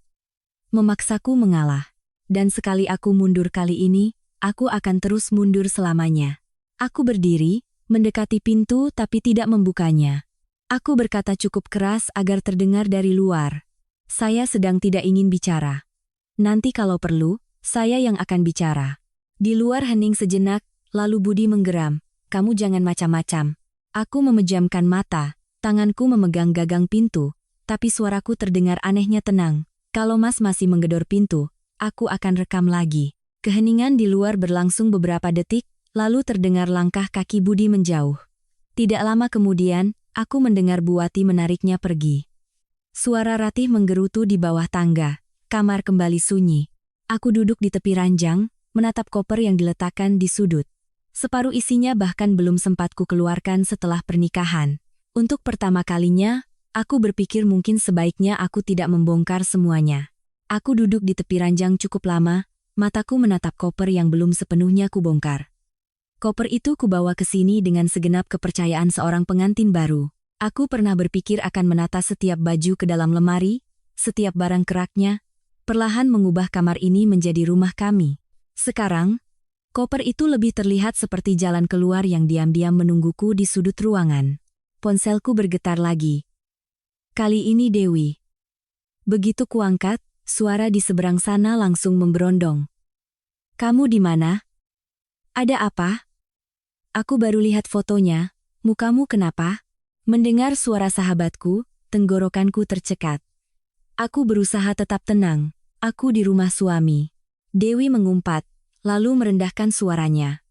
memaksaku mengalah. Dan sekali aku mundur kali ini, aku akan terus mundur selamanya. Aku berdiri, mendekati pintu tapi tidak membukanya. Aku berkata cukup keras agar terdengar dari luar. Saya sedang tidak ingin bicara. Nanti kalau perlu, saya yang akan bicara. Di luar hening sejenak, lalu Budi menggeram. Kamu jangan macam-macam. Aku memejamkan mata. Tanganku memegang gagang pintu, tapi suaraku terdengar anehnya tenang. Kalau Mas masih menggedor pintu, aku akan rekam lagi. Keheningan di luar berlangsung beberapa detik, lalu terdengar langkah kaki Budi menjauh. Tidak lama kemudian, aku mendengar Buwati menariknya pergi. Suara Ratih menggerutu di bawah tangga. Kamar kembali sunyi. Aku duduk di tepi ranjang, menatap koper yang diletakkan di sudut. Separuh isinya bahkan belum sempat ku keluarkan setelah pernikahan. Untuk pertama kalinya, aku berpikir mungkin sebaiknya aku tidak membongkar semuanya. Aku duduk di tepi ranjang cukup lama, mataku menatap koper yang belum sepenuhnya kubongkar. Koper itu kubawa ke sini dengan segenap kepercayaan seorang pengantin baru. Aku pernah berpikir akan menata setiap baju ke dalam lemari, setiap barang keraknya, perlahan mengubah kamar ini menjadi rumah kami. Sekarang, koper itu lebih terlihat seperti jalan keluar yang diam-diam menungguku di sudut ruangan. Ponselku bergetar lagi. Kali ini Dewi. Begitu kuangkat, suara di seberang sana langsung memberondong. Kamu di mana? Ada apa? Aku baru lihat fotonya, mukamu kenapa? Mendengar suara sahabatku, tenggorokanku tercekat. Aku berusaha tetap tenang, aku di rumah suami. Dewi mengumpat, lalu merendahkan suaranya.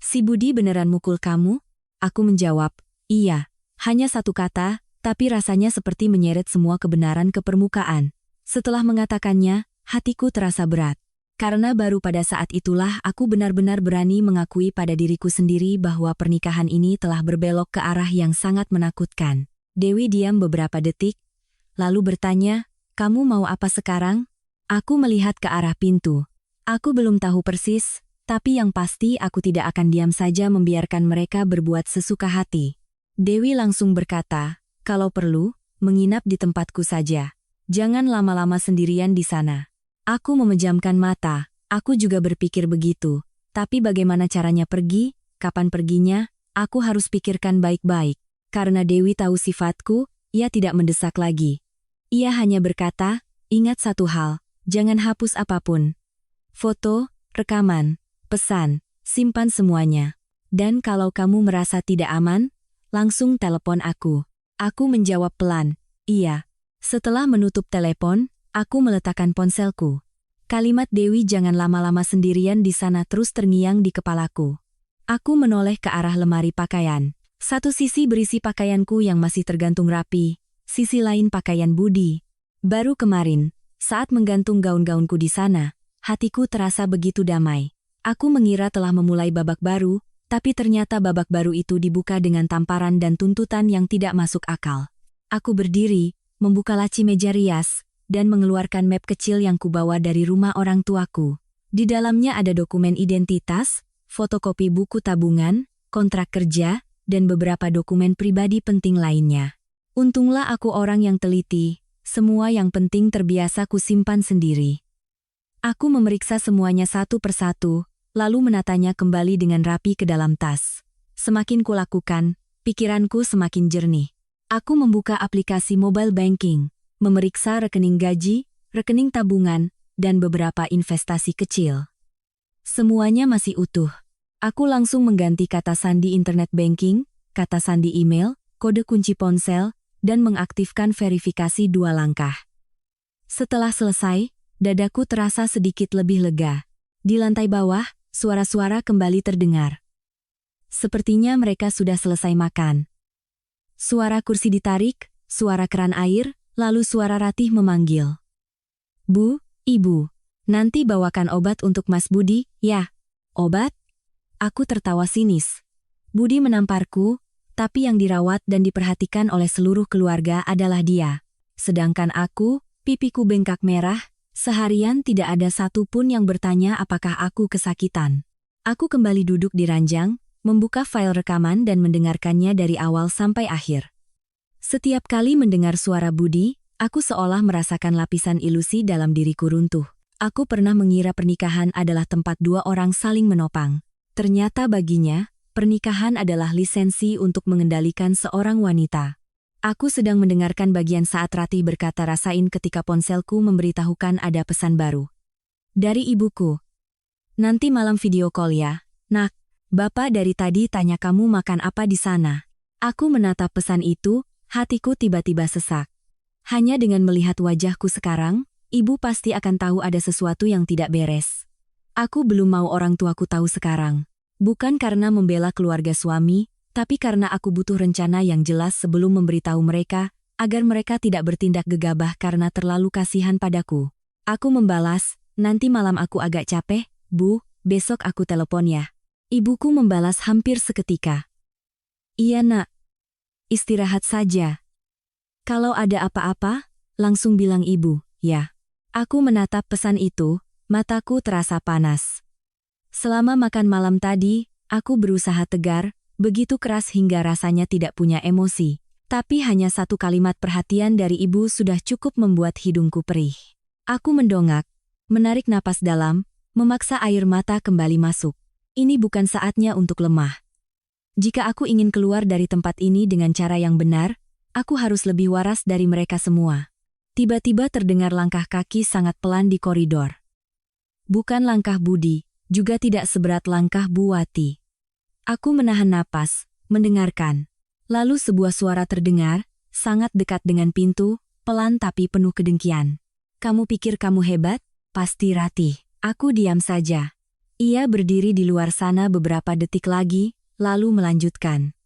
Si Budi beneran mukul kamu? Aku menjawab, iya, hanya satu kata, tapi rasanya seperti menyeret semua kebenaran ke permukaan. Setelah mengatakannya, hatiku terasa berat. Karena baru pada saat itulah aku benar-benar berani mengakui pada diriku sendiri bahwa pernikahan ini telah berbelok ke arah yang sangat menakutkan. Dewi diam beberapa detik, lalu bertanya, kamu mau apa sekarang? Aku melihat ke arah pintu. Aku belum tahu persis, tapi yang pasti aku tidak akan diam saja membiarkan mereka berbuat sesuka hati. Dewi langsung berkata, kalau perlu, menginap di tempatku saja. Jangan lama-lama sendirian di sana. Aku memejamkan mata, aku juga berpikir begitu. Tapi bagaimana caranya pergi, kapan perginya, aku harus pikirkan baik-baik. Karena Dewi tahu sifatku, ia tidak mendesak lagi. Ia hanya berkata, ingat satu hal, jangan hapus apapun. Foto, rekaman, pesan, simpan semuanya. Dan kalau kamu merasa tidak aman, langsung telepon aku. Aku menjawab pelan, iya. Setelah menutup telepon, aku meletakkan ponselku. Kalimat Dewi jangan lama-lama sendirian di sana terus terngiang di kepalaku. Aku menoleh ke arah lemari pakaian. Satu sisi berisi pakaianku yang masih tergantung rapi, sisi lain pakaian Budi. Baru kemarin, saat menggantung gaun-gaunku di sana, hatiku terasa begitu damai. Aku mengira telah memulai babak baru, tapi ternyata babak baru itu dibuka dengan tamparan dan tuntutan yang tidak masuk akal. Aku berdiri, membuka laci meja rias, dan mengeluarkan map kecil yang kubawa dari rumah orang tuaku. Di dalamnya ada dokumen identitas, fotokopi buku tabungan, kontrak kerja, dan beberapa dokumen pribadi penting lainnya. Untunglah aku orang yang teliti, semua yang penting terbiasa kusimpan sendiri. Aku memeriksa semuanya satu persatu, lalu menatanya kembali dengan rapi ke dalam tas. Semakin kulakukan, pikiranku semakin jernih. Aku membuka aplikasi mobile banking, memeriksa rekening gaji, rekening tabungan, dan beberapa investasi kecil. Semuanya masih utuh. Aku langsung mengganti kata sandi internet banking, kata sandi email, kode kunci ponsel, dan mengaktifkan verifikasi 2 langkah. Setelah selesai, dadaku terasa sedikit lebih lega. Di lantai bawah, suara-suara kembali terdengar. Sepertinya mereka sudah selesai makan. Suara kursi ditarik, suara keran air, lalu suara Ratih memanggil. Bu, Ibu, nanti bawakan obat untuk Mas Budi, ya. Obat? Aku tertawa sinis. Budi menamparku, tapi yang dirawat dan diperhatikan oleh seluruh keluarga adalah dia. Sedangkan aku, pipiku bengkak merah, seharian tidak ada satupun yang bertanya apakah aku kesakitan. Aku kembali duduk di ranjang, membuka file rekaman dan mendengarkannya dari awal sampai akhir. Setiap kali mendengar suara Budi, aku seolah merasakan lapisan ilusi dalam diriku runtuh. Aku pernah mengira pernikahan adalah tempat 2 orang saling menopang. Ternyata baginya, pernikahan adalah lisensi untuk mengendalikan seorang wanita. Aku sedang mendengarkan bagian saat Ratih berkata rasain ketika ponselku memberitahukan ada pesan baru. Dari ibuku. Nanti malam video call ya, nak. Bapak dari tadi tanya kamu makan apa di sana. Aku menatap pesan itu, hatiku tiba-tiba sesak. Hanya dengan melihat wajahku sekarang, ibu pasti akan tahu ada sesuatu yang tidak beres. Aku belum mau orang tuaku tahu sekarang. Bukan karena membela keluarga suami, tapi karena aku butuh rencana yang jelas sebelum memberitahu mereka, agar mereka tidak bertindak gegabah karena terlalu kasihan padaku. Aku membalas, nanti malam aku agak capek, Bu, besok aku telepon ya. Ibuku membalas hampir seketika. Iya nak. Istirahat saja. Kalau ada apa-apa, langsung bilang ibu, ya. Aku menatap pesan itu, mataku terasa panas. Selama makan malam tadi, aku berusaha tegar, begitu keras hingga rasanya tidak punya emosi. Tapi hanya satu kalimat perhatian dari ibu sudah cukup membuat hidungku perih. Aku mendongak, menarik napas dalam, memaksa air mata kembali masuk. Ini bukan saatnya untuk lemah. Jika aku ingin keluar dari tempat ini dengan cara yang benar, Aku harus lebih waras dari mereka semua. Tiba-tiba terdengar langkah kaki sangat pelan di koridor. Bukan langkah Budi, juga tidak seberat langkah Bu Wati. Aku menahan napas, mendengarkan. Lalu sebuah suara terdengar, sangat dekat dengan pintu, pelan tapi penuh kedengkian. Kamu pikir kamu hebat? Pasti Ratih. Aku diam saja. Ia berdiri di luar sana beberapa detik lagi, lalu melanjutkan.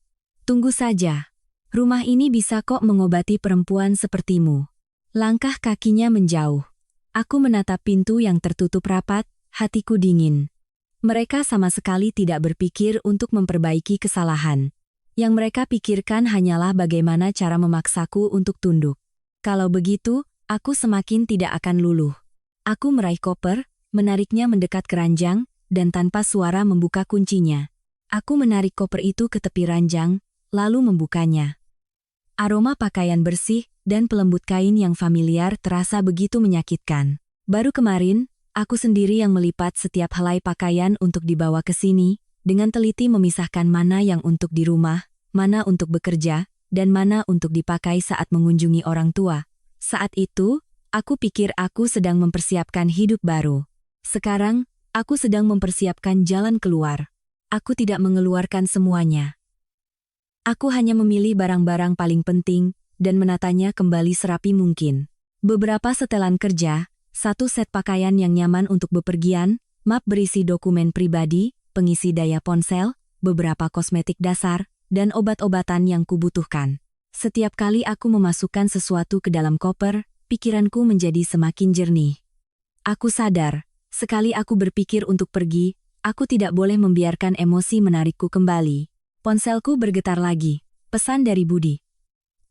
Tunggu saja. Rumah ini bisa kok mengobati perempuan sepertimu. Langkah kakinya menjauh. Aku menatap pintu yang tertutup rapat, hatiku dingin. Mereka sama sekali tidak berpikir untuk memperbaiki kesalahan. Yang mereka pikirkan hanyalah bagaimana cara memaksaku untuk tunduk. Kalau begitu, aku semakin tidak akan luluh. Aku meraih koper, menariknya mendekat keranjang, dan tanpa suara membuka kuncinya. Aku menarik koper itu ke tepi ranjang, lalu membukanya. Aroma pakaian bersih dan pelembut kain yang familiar terasa begitu menyakitkan. Baru kemarin, aku sendiri yang melipat setiap helai pakaian untuk dibawa ke sini, dengan teliti memisahkan mana yang untuk di rumah, mana untuk bekerja, dan mana untuk dipakai saat mengunjungi orang tua. Saat itu, aku pikir aku sedang mempersiapkan hidup baru. Sekarang, aku sedang mempersiapkan jalan keluar. Aku tidak mengeluarkan semuanya. Aku hanya memilih barang-barang paling penting dan menatanya kembali serapi mungkin. Beberapa setelan kerja, satu set pakaian yang nyaman untuk bepergian, map berisi dokumen pribadi, pengisi daya ponsel, beberapa kosmetik dasar, dan obat-obatan yang kubutuhkan. Setiap kali aku memasukkan sesuatu ke dalam koper, pikiranku menjadi semakin jernih. Aku sadar, sekali aku berpikir untuk pergi, aku tidak boleh membiarkan emosi menarikku kembali. Ponselku bergetar lagi. Pesan dari Budi.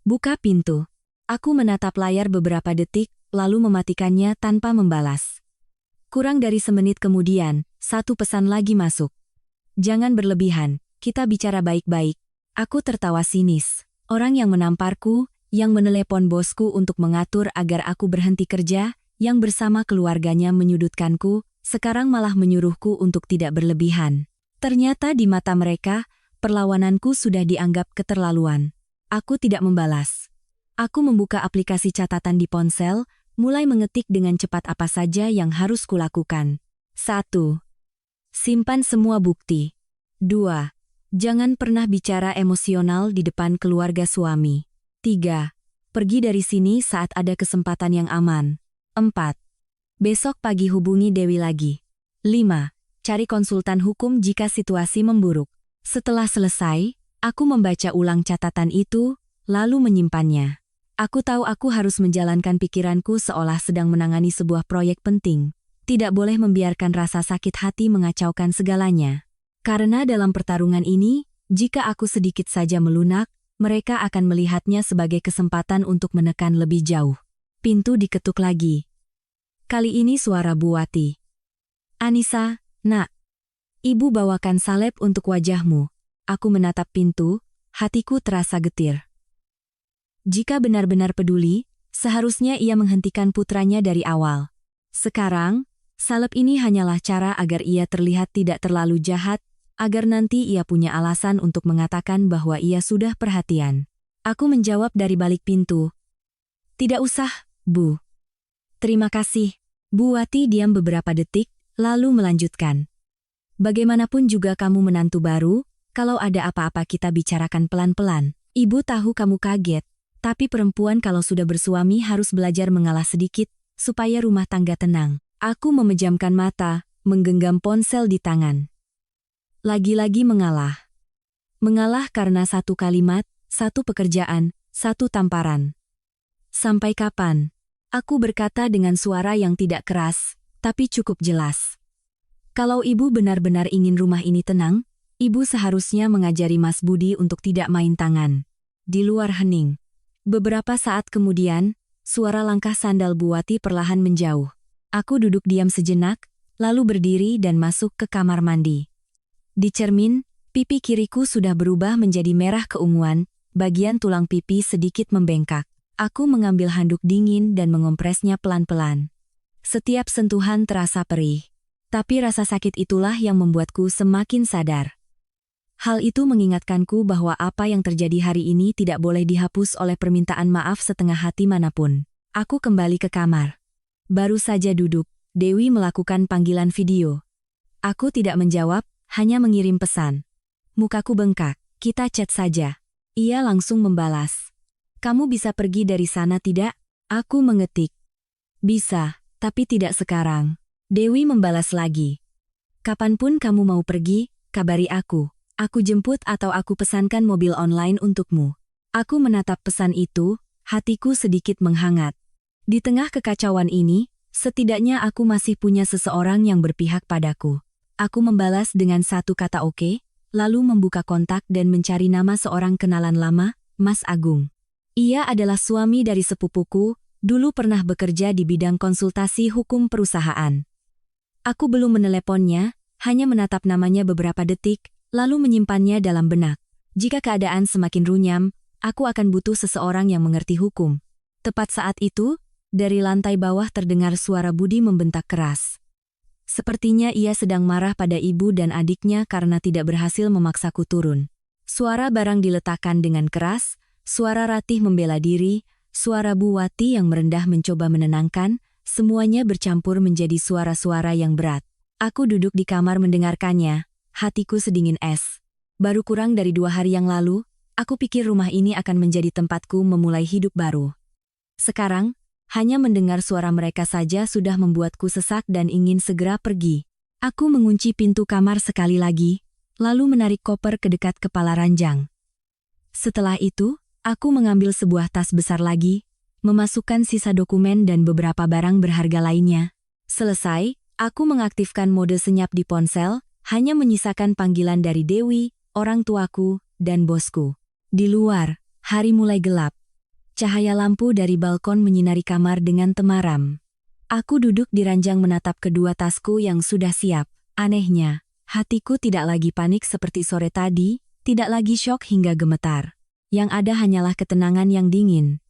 Buka pintu. Aku menatap layar beberapa detik, lalu mematikannya tanpa membalas. Kurang dari semenit kemudian, satu pesan lagi masuk. Jangan berlebihan, kita bicara baik-baik. Aku tertawa sinis. Orang yang menamparku, yang menelepon bosku untuk mengatur agar aku berhenti kerja, yang bersama keluarganya menyudutkanku, sekarang malah menyuruhku untuk tidak berlebihan. Ternyata di mata mereka, perlawananku sudah dianggap keterlaluan. Aku tidak membalas. Aku membuka aplikasi catatan di ponsel, mulai mengetik dengan cepat apa saja yang harus kulakukan. 1. Simpan semua bukti. 2. Jangan pernah bicara emosional di depan keluarga suami. 3. Pergi dari sini saat ada kesempatan yang aman. 4. Besok pagi hubungi Dewi lagi. 5. Cari konsultan hukum jika situasi memburuk. Setelah selesai, aku membaca ulang catatan itu, lalu menyimpannya. Aku tahu aku harus menjalankan pikiranku seolah sedang menangani sebuah proyek penting. Tidak boleh membiarkan rasa sakit hati mengacaukan segalanya. Karena dalam pertarungan ini, jika aku sedikit saja melunak, mereka akan melihatnya sebagai kesempatan untuk menekan lebih jauh. Pintu diketuk lagi. Kali ini suara Bu Wati. Anissa, nak. Ibu bawakan salep untuk wajahmu. Aku menatap pintu, hatiku terasa getir. Jika benar-benar peduli, seharusnya ia menghentikan putranya dari awal. Sekarang, salep ini hanyalah cara agar ia terlihat tidak terlalu jahat, agar nanti ia punya alasan untuk mengatakan bahwa ia sudah perhatian. Aku menjawab dari balik pintu. Tidak usah, Bu. Terima kasih. Bu Wati diam beberapa detik, lalu melanjutkan. Bagaimanapun juga kamu menantu baru, kalau ada apa-apa kita bicarakan pelan-pelan. Ibu tahu kamu kaget, tapi perempuan kalau sudah bersuami harus belajar mengalah sedikit, supaya rumah tangga tenang. Aku memejamkan mata, menggenggam ponsel di tangan. Lagi-lagi mengalah. Mengalah karena satu kalimat, satu pekerjaan, satu tamparan. Sampai kapan? Aku berkata dengan suara yang tidak keras, tapi cukup jelas. Kalau ibu benar-benar ingin rumah ini tenang, ibu seharusnya mengajari Mas Budi untuk tidak main tangan. Di luar hening. Beberapa saat kemudian, suara langkah sandal Bu Wati perlahan menjauh. Aku duduk diam sejenak, lalu berdiri dan masuk ke kamar mandi. Di cermin, pipi kiriku sudah berubah menjadi merah keunguan, bagian tulang pipi sedikit membengkak. Aku mengambil handuk dingin dan mengompresnya pelan-pelan. Setiap sentuhan terasa perih. Tapi rasa sakit itulah yang membuatku semakin sadar. Hal itu mengingatkanku bahwa apa yang terjadi hari ini tidak boleh dihapus oleh permintaan maaf setengah hati manapun. Aku kembali ke kamar. Baru saja duduk, Dewi melakukan panggilan video. Aku tidak menjawab, hanya mengirim pesan. Mukaku bengkak, kita chat saja. Ia langsung membalas. Kamu bisa pergi dari sana tidak? Aku mengetik. Bisa, tapi tidak sekarang. Dewi membalas lagi. Kapanpun kamu mau pergi, kabari aku. Aku jemput atau aku pesankan mobil online untukmu. Aku menatap pesan itu, hatiku sedikit menghangat. Di tengah kekacauan ini, setidaknya aku masih punya seseorang yang berpihak padaku. Aku membalas dengan satu kata oke, lalu membuka kontak dan mencari nama seorang kenalan lama, Mas Agung. Ia adalah suami dari sepupuku, dulu pernah bekerja di bidang konsultasi hukum perusahaan. Aku belum meneleponnya, hanya menatap namanya beberapa detik, lalu menyimpannya dalam benak. Jika keadaan semakin runyam, aku akan butuh seseorang yang mengerti hukum. Tepat saat itu, dari lantai bawah terdengar suara Budi membentak keras. Sepertinya ia sedang marah pada ibu dan adiknya karena tidak berhasil memaksaku turun. Suara barang diletakkan dengan keras, suara Ratih membela diri, suara Bu Wati yang merendah mencoba menenangkan, semuanya bercampur menjadi suara-suara yang berat. Aku duduk di kamar mendengarkannya. Hatiku sedingin es. Baru kurang dari 2 hari yang lalu, aku pikir rumah ini akan menjadi tempatku memulai hidup baru. Sekarang, hanya mendengar suara mereka saja sudah membuatku sesak dan ingin segera pergi. Aku mengunci pintu kamar sekali lagi, lalu menarik koper ke dekat kepala ranjang. Setelah itu, aku mengambil sebuah tas besar lagi, memasukkan sisa dokumen dan beberapa barang berharga lainnya. Selesai, aku mengaktifkan mode senyap di ponsel, hanya menyisakan panggilan dari Dewi, orang tuaku, dan bosku. Di luar, hari mulai gelap. Cahaya lampu dari balkon menyinari kamar dengan temaram. Aku duduk di ranjang menatap kedua tasku yang sudah siap. Anehnya, hatiku tidak lagi panik seperti sore tadi, tidak lagi syok hingga gemetar. Yang ada hanyalah ketenangan yang dingin.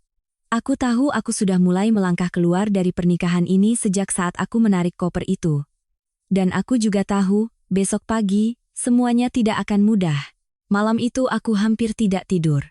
Aku tahu aku sudah mulai melangkah keluar dari pernikahan ini sejak saat aku menarik koper itu. Dan aku juga tahu, besok pagi, semuanya tidak akan mudah. Malam itu aku hampir tidak tidur.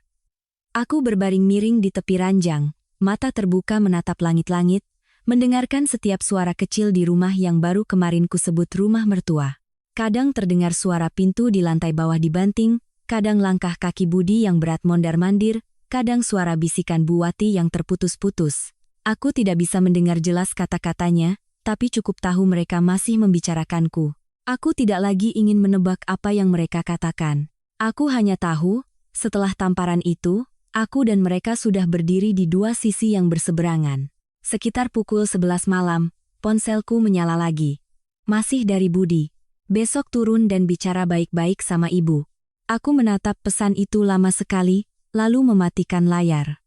Aku berbaring miring di tepi ranjang, mata terbuka menatap langit-langit, mendengarkan setiap suara kecil di rumah yang baru kemarin kusebut rumah mertua. Kadang terdengar suara pintu di lantai bawah dibanting, kadang langkah kaki Budi yang berat mondar-mandir, kadang suara bisikan Bu Wati yang terputus-putus. Aku tidak bisa mendengar jelas kata-katanya, tapi cukup tahu mereka masih membicarakanku. Aku tidak lagi ingin menebak apa yang mereka katakan. Aku hanya tahu, setelah tamparan itu, aku dan mereka sudah berdiri di dua sisi yang berseberangan. Sekitar pukul 11 malam, ponselku menyala lagi. Masih dari Budi. Besok turun dan bicara baik-baik sama ibu. Aku menatap pesan itu lama sekali, lalu mematikan layar.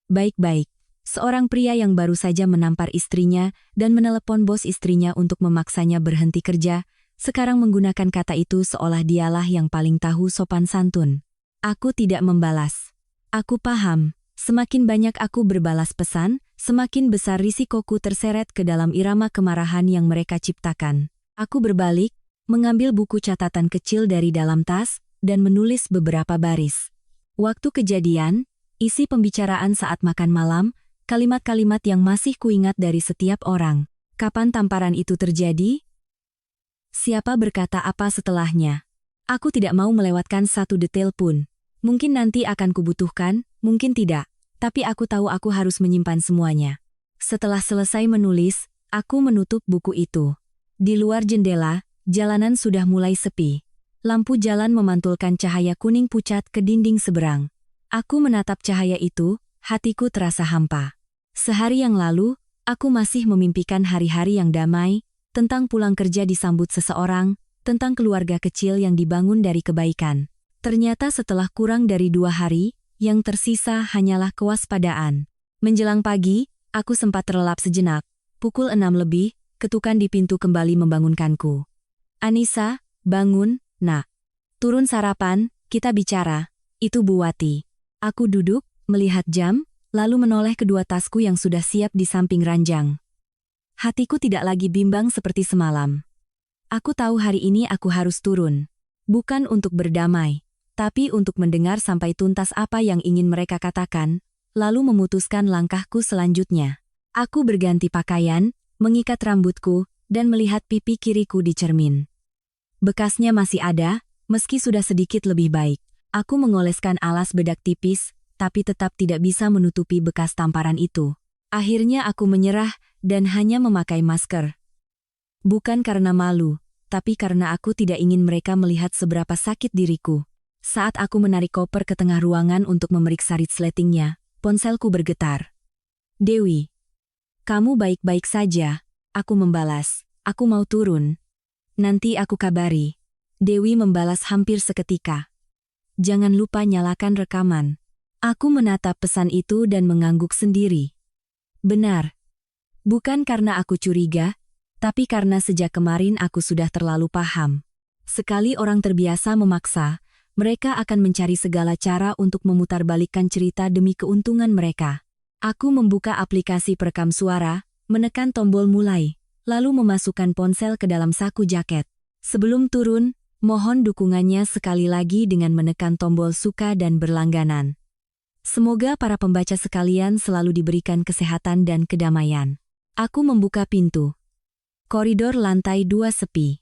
Baik-baik. Seorang pria yang baru saja menampar istrinya dan menelepon bos istrinya untuk memaksanya berhenti kerja, sekarang menggunakan kata itu seolah dialah yang paling tahu sopan santun. Aku tidak membalas. Aku paham, semakin banyak aku berbalas pesan, semakin besar risikoku terseret ke dalam irama kemarahan yang mereka ciptakan. Aku berbalik, mengambil buku catatan kecil dari dalam tas, dan menulis beberapa baris. Waktu kejadian, isi pembicaraan saat makan malam, kalimat-kalimat yang masih kuingat dari setiap orang. Kapan tamparan itu terjadi? Siapa berkata apa setelahnya? Aku tidak mau melewatkan satu detail pun. Mungkin nanti akan kubutuhkan, mungkin tidak. Tapi aku tahu aku harus menyimpan semuanya. Setelah selesai menulis, aku menutup buku itu. Di luar jendela, jalanan sudah mulai sepi. Lampu jalan memantulkan cahaya kuning pucat ke dinding seberang. Aku menatap cahaya itu, hatiku terasa hampa. Sehari yang lalu, aku masih memimpikan hari-hari yang damai, tentang pulang kerja disambut seseorang, tentang keluarga kecil yang dibangun dari kebaikan. Ternyata setelah kurang dari 2 hari, yang tersisa hanyalah kewaspadaan. Menjelang pagi, aku sempat terlelap sejenak. Pukul 6 lebih, ketukan di pintu kembali membangunkanku. Anissa, bangun, nak. Turun sarapan, kita bicara. Itu Bu Wati. Aku duduk, melihat jam, lalu menoleh kedua tasku yang sudah siap di samping ranjang. Hatiku tidak lagi bimbang seperti semalam. Aku tahu hari ini aku harus turun. Bukan untuk berdamai, tapi untuk mendengar sampai tuntas apa yang ingin mereka katakan, lalu memutuskan langkahku selanjutnya. Aku berganti pakaian, mengikat rambutku, dan melihat pipi kiriku di cermin. Bekasnya masih ada, meski sudah sedikit lebih baik. Aku mengoleskan alas bedak tipis, tapi tetap tidak bisa menutupi bekas tamparan itu. Akhirnya aku menyerah dan hanya memakai masker. Bukan karena malu, tapi karena aku tidak ingin mereka melihat seberapa sakit diriku. Saat aku menarik koper ke tengah ruangan untuk memeriksa resletingnya, ponselku bergetar. Dewi, kamu baik-baik saja, aku membalas. Aku mau turun. Nanti aku kabari. Dewi membalas hampir seketika. Jangan lupa nyalakan rekaman. Aku menatap pesan itu dan mengangguk sendiri. Benar. Bukan karena aku curiga, tapi karena sejak kemarin aku sudah terlalu paham. Sekali orang terbiasa memaksa, mereka akan mencari segala cara untuk memutarbalikkan cerita demi keuntungan mereka. Aku membuka aplikasi perekam suara, menekan tombol mulai, lalu memasukkan ponsel ke dalam saku jaket. Sebelum turun, mohon dukungannya sekali lagi dengan menekan tombol suka dan berlangganan. Semoga para pembaca sekalian selalu diberikan kesehatan dan kedamaian. Aku membuka pintu. Koridor lantai 2 sepi.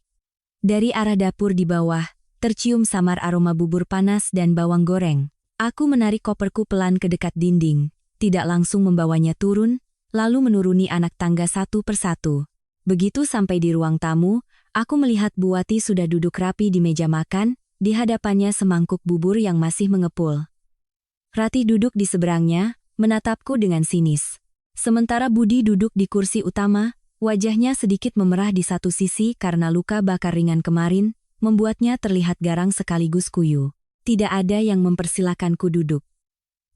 Dari arah dapur di bawah, tercium samar aroma bubur panas dan bawang goreng. Aku menarik koperku pelan ke dekat dinding, tidak langsung membawanya turun, lalu menuruni anak tangga satu persatu. Begitu sampai di ruang tamu, aku melihat Bu Wati sudah duduk rapi di meja makan, di hadapannya semangkuk bubur yang masih mengepul. Ratih duduk di seberangnya, menatapku dengan sinis. Sementara Budi duduk di kursi utama, wajahnya sedikit memerah di satu sisi karena luka bakar ringan kemarin, membuatnya terlihat garang sekaligus kuyu. Tidak ada yang mempersilakanku duduk.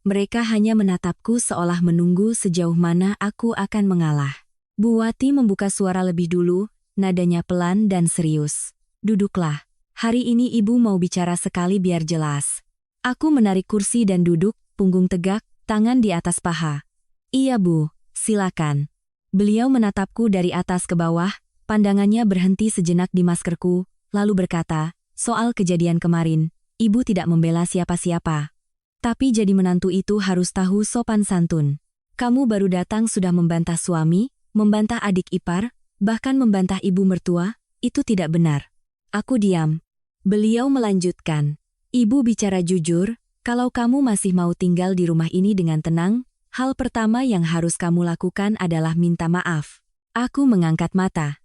Mereka hanya menatapku seolah menunggu sejauh mana aku akan mengalah. Bu Wati membuka suara lebih dulu, nadanya pelan dan serius. Duduklah. Hari ini ibu mau bicara sekali biar jelas. Aku menarik kursi dan duduk, punggung tegak, tangan di atas paha. Iya Bu, silakan. Beliau menatapku dari atas ke bawah, pandangannya berhenti sejenak di maskerku, lalu berkata, soal kejadian kemarin, ibu tidak membela siapa-siapa. Tapi jadi menantu itu harus tahu sopan santun. Kamu baru datang sudah membantah suami, membantah adik ipar, bahkan membantah ibu mertua, itu tidak benar. Aku diam. Beliau melanjutkan, ibu bicara jujur, kalau kamu masih mau tinggal di rumah ini dengan tenang, hal pertama yang harus kamu lakukan adalah minta maaf. Aku mengangkat mata.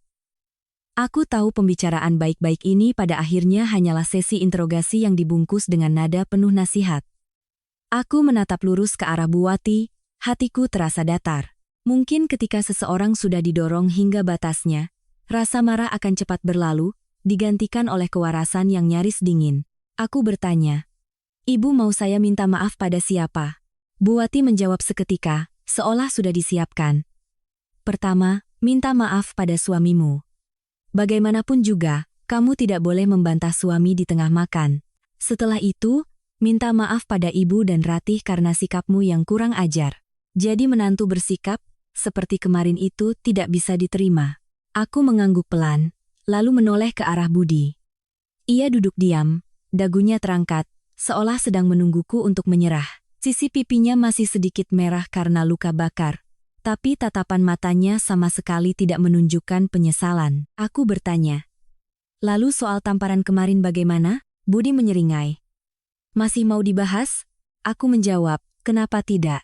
Aku tahu pembicaraan baik-baik ini pada akhirnya hanyalah sesi interogasi yang dibungkus dengan nada penuh nasihat. Aku menatap lurus ke arah Bu Wati, hatiku terasa datar. Mungkin ketika seseorang sudah didorong hingga batasnya, rasa marah akan cepat berlalu, digantikan oleh kewarasan yang nyaris dingin. Aku bertanya, ibu mau saya minta maaf pada siapa? Bu Wati menjawab seketika, seolah sudah disiapkan. Pertama, minta maaf pada suamimu. Bagaimanapun juga, kamu tidak boleh membantah suami di tengah makan. Setelah itu, minta maaf pada ibu dan Ratih karena sikapmu yang kurang ajar. Jadi menantu bersikap, seperti kemarin itu tidak bisa diterima. Aku mengangguk pelan, lalu menoleh ke arah Budi. Ia duduk diam, dagunya terangkat, seolah sedang menungguku untuk menyerah. Sisi pipinya masih sedikit merah karena luka bakar, tapi tatapan matanya sama sekali tidak menunjukkan penyesalan. Aku bertanya, lalu soal tamparan kemarin bagaimana? Budi menyeringai. Masih mau dibahas? Aku menjawab, kenapa tidak?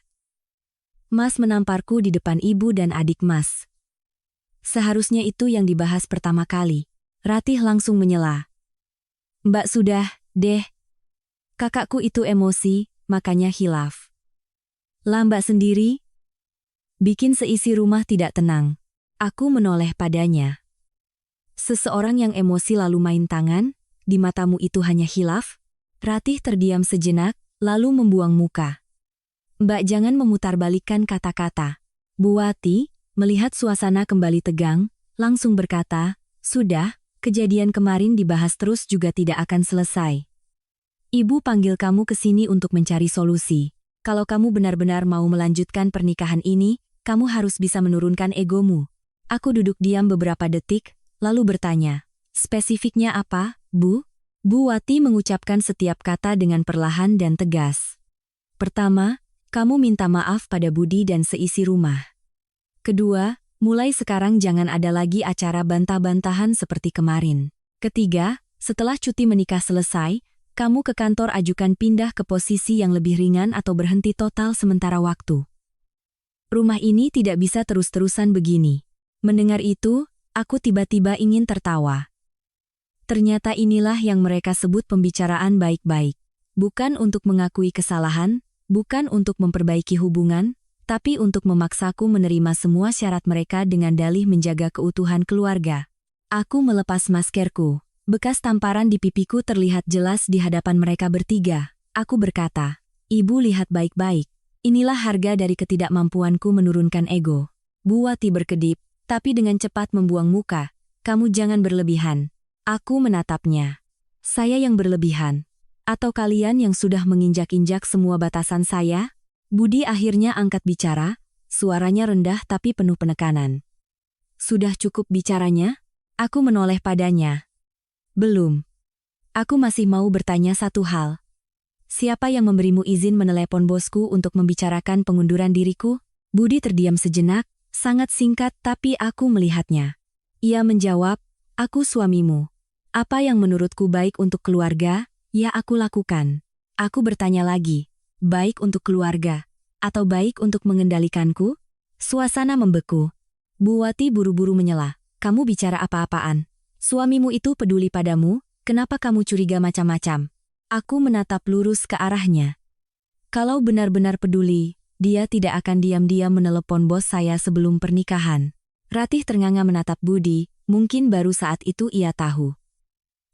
Mas menamparku di depan ibu dan adik Mas. Seharusnya itu yang dibahas pertama kali. Ratih langsung menyela. Mbak sudah, deh. Kakakku itu emosi, makanya khilaf. Lah Mbak sendiri? Bikin seisi rumah tidak tenang. Aku menoleh padanya. Seseorang yang emosi lalu main tangan, di matamu itu hanya khilaf? Ratih terdiam sejenak, lalu membuang muka. Mbak jangan memutarbalikkan kata-kata. Bu Wati, melihat suasana kembali tegang, langsung berkata, sudah, kejadian kemarin dibahas terus juga tidak akan selesai. Ibu panggil kamu ke sini untuk mencari solusi. Kalau kamu benar-benar mau melanjutkan pernikahan ini, kamu harus bisa menurunkan egomu. Aku duduk diam beberapa detik, lalu bertanya, spesifiknya apa, Bu? Bu Wati mengucapkan setiap kata dengan perlahan dan tegas. Pertama, kamu minta maaf pada Budi dan seisi rumah. Kedua, mulai sekarang jangan ada lagi acara bantah-bantahan seperti kemarin. Ketiga, setelah cuti menikah selesai, kamu ke kantor ajukan pindah ke posisi yang lebih ringan atau berhenti total sementara waktu. Rumah ini tidak bisa terus-terusan begini. Mendengar itu, aku tiba-tiba ingin tertawa. Ternyata inilah yang mereka sebut pembicaraan baik-baik. Bukan untuk mengakui kesalahan, bukan untuk memperbaiki hubungan, tapi untuk memaksaku menerima semua syarat mereka dengan dalih menjaga keutuhan keluarga. Aku melepas maskerku. Bekas tamparan di pipiku terlihat jelas di hadapan mereka bertiga. Aku berkata, "Ibu lihat baik-baik. Inilah harga dari ketidakmampuanku menurunkan ego." Bu Wati berkedip, tapi dengan cepat membuang muka. "Kamu jangan berlebihan." Aku menatapnya. "Saya yang berlebihan? Atau kalian yang sudah menginjak-injak semua batasan saya?" Budi akhirnya angkat bicara, suaranya rendah tapi penuh penekanan. "Sudah cukup bicaranya?" Aku menoleh padanya. "Belum. Aku masih mau bertanya satu hal. Siapa yang memberimu izin menelepon bosku untuk membicarakan pengunduran diriku?" Budi terdiam sejenak, sangat singkat tapi aku melihatnya. Ia menjawab, "Aku suamimu. Apa yang menurutku baik untuk keluarga, ya aku lakukan." Aku bertanya lagi, "Baik untuk keluarga, atau baik untuk mengendalikanku?" Suasana membeku. Bu Wati buru-buru menyela, "Kamu bicara apa-apaan? Suamimu itu peduli padamu, kenapa kamu curiga macam-macam?" Aku menatap lurus ke arahnya. Kalau benar-benar peduli, dia tidak akan diam-diam menelepon bos saya sebelum pernikahan. Ratih ternganga menatap Budi, mungkin baru saat itu ia tahu.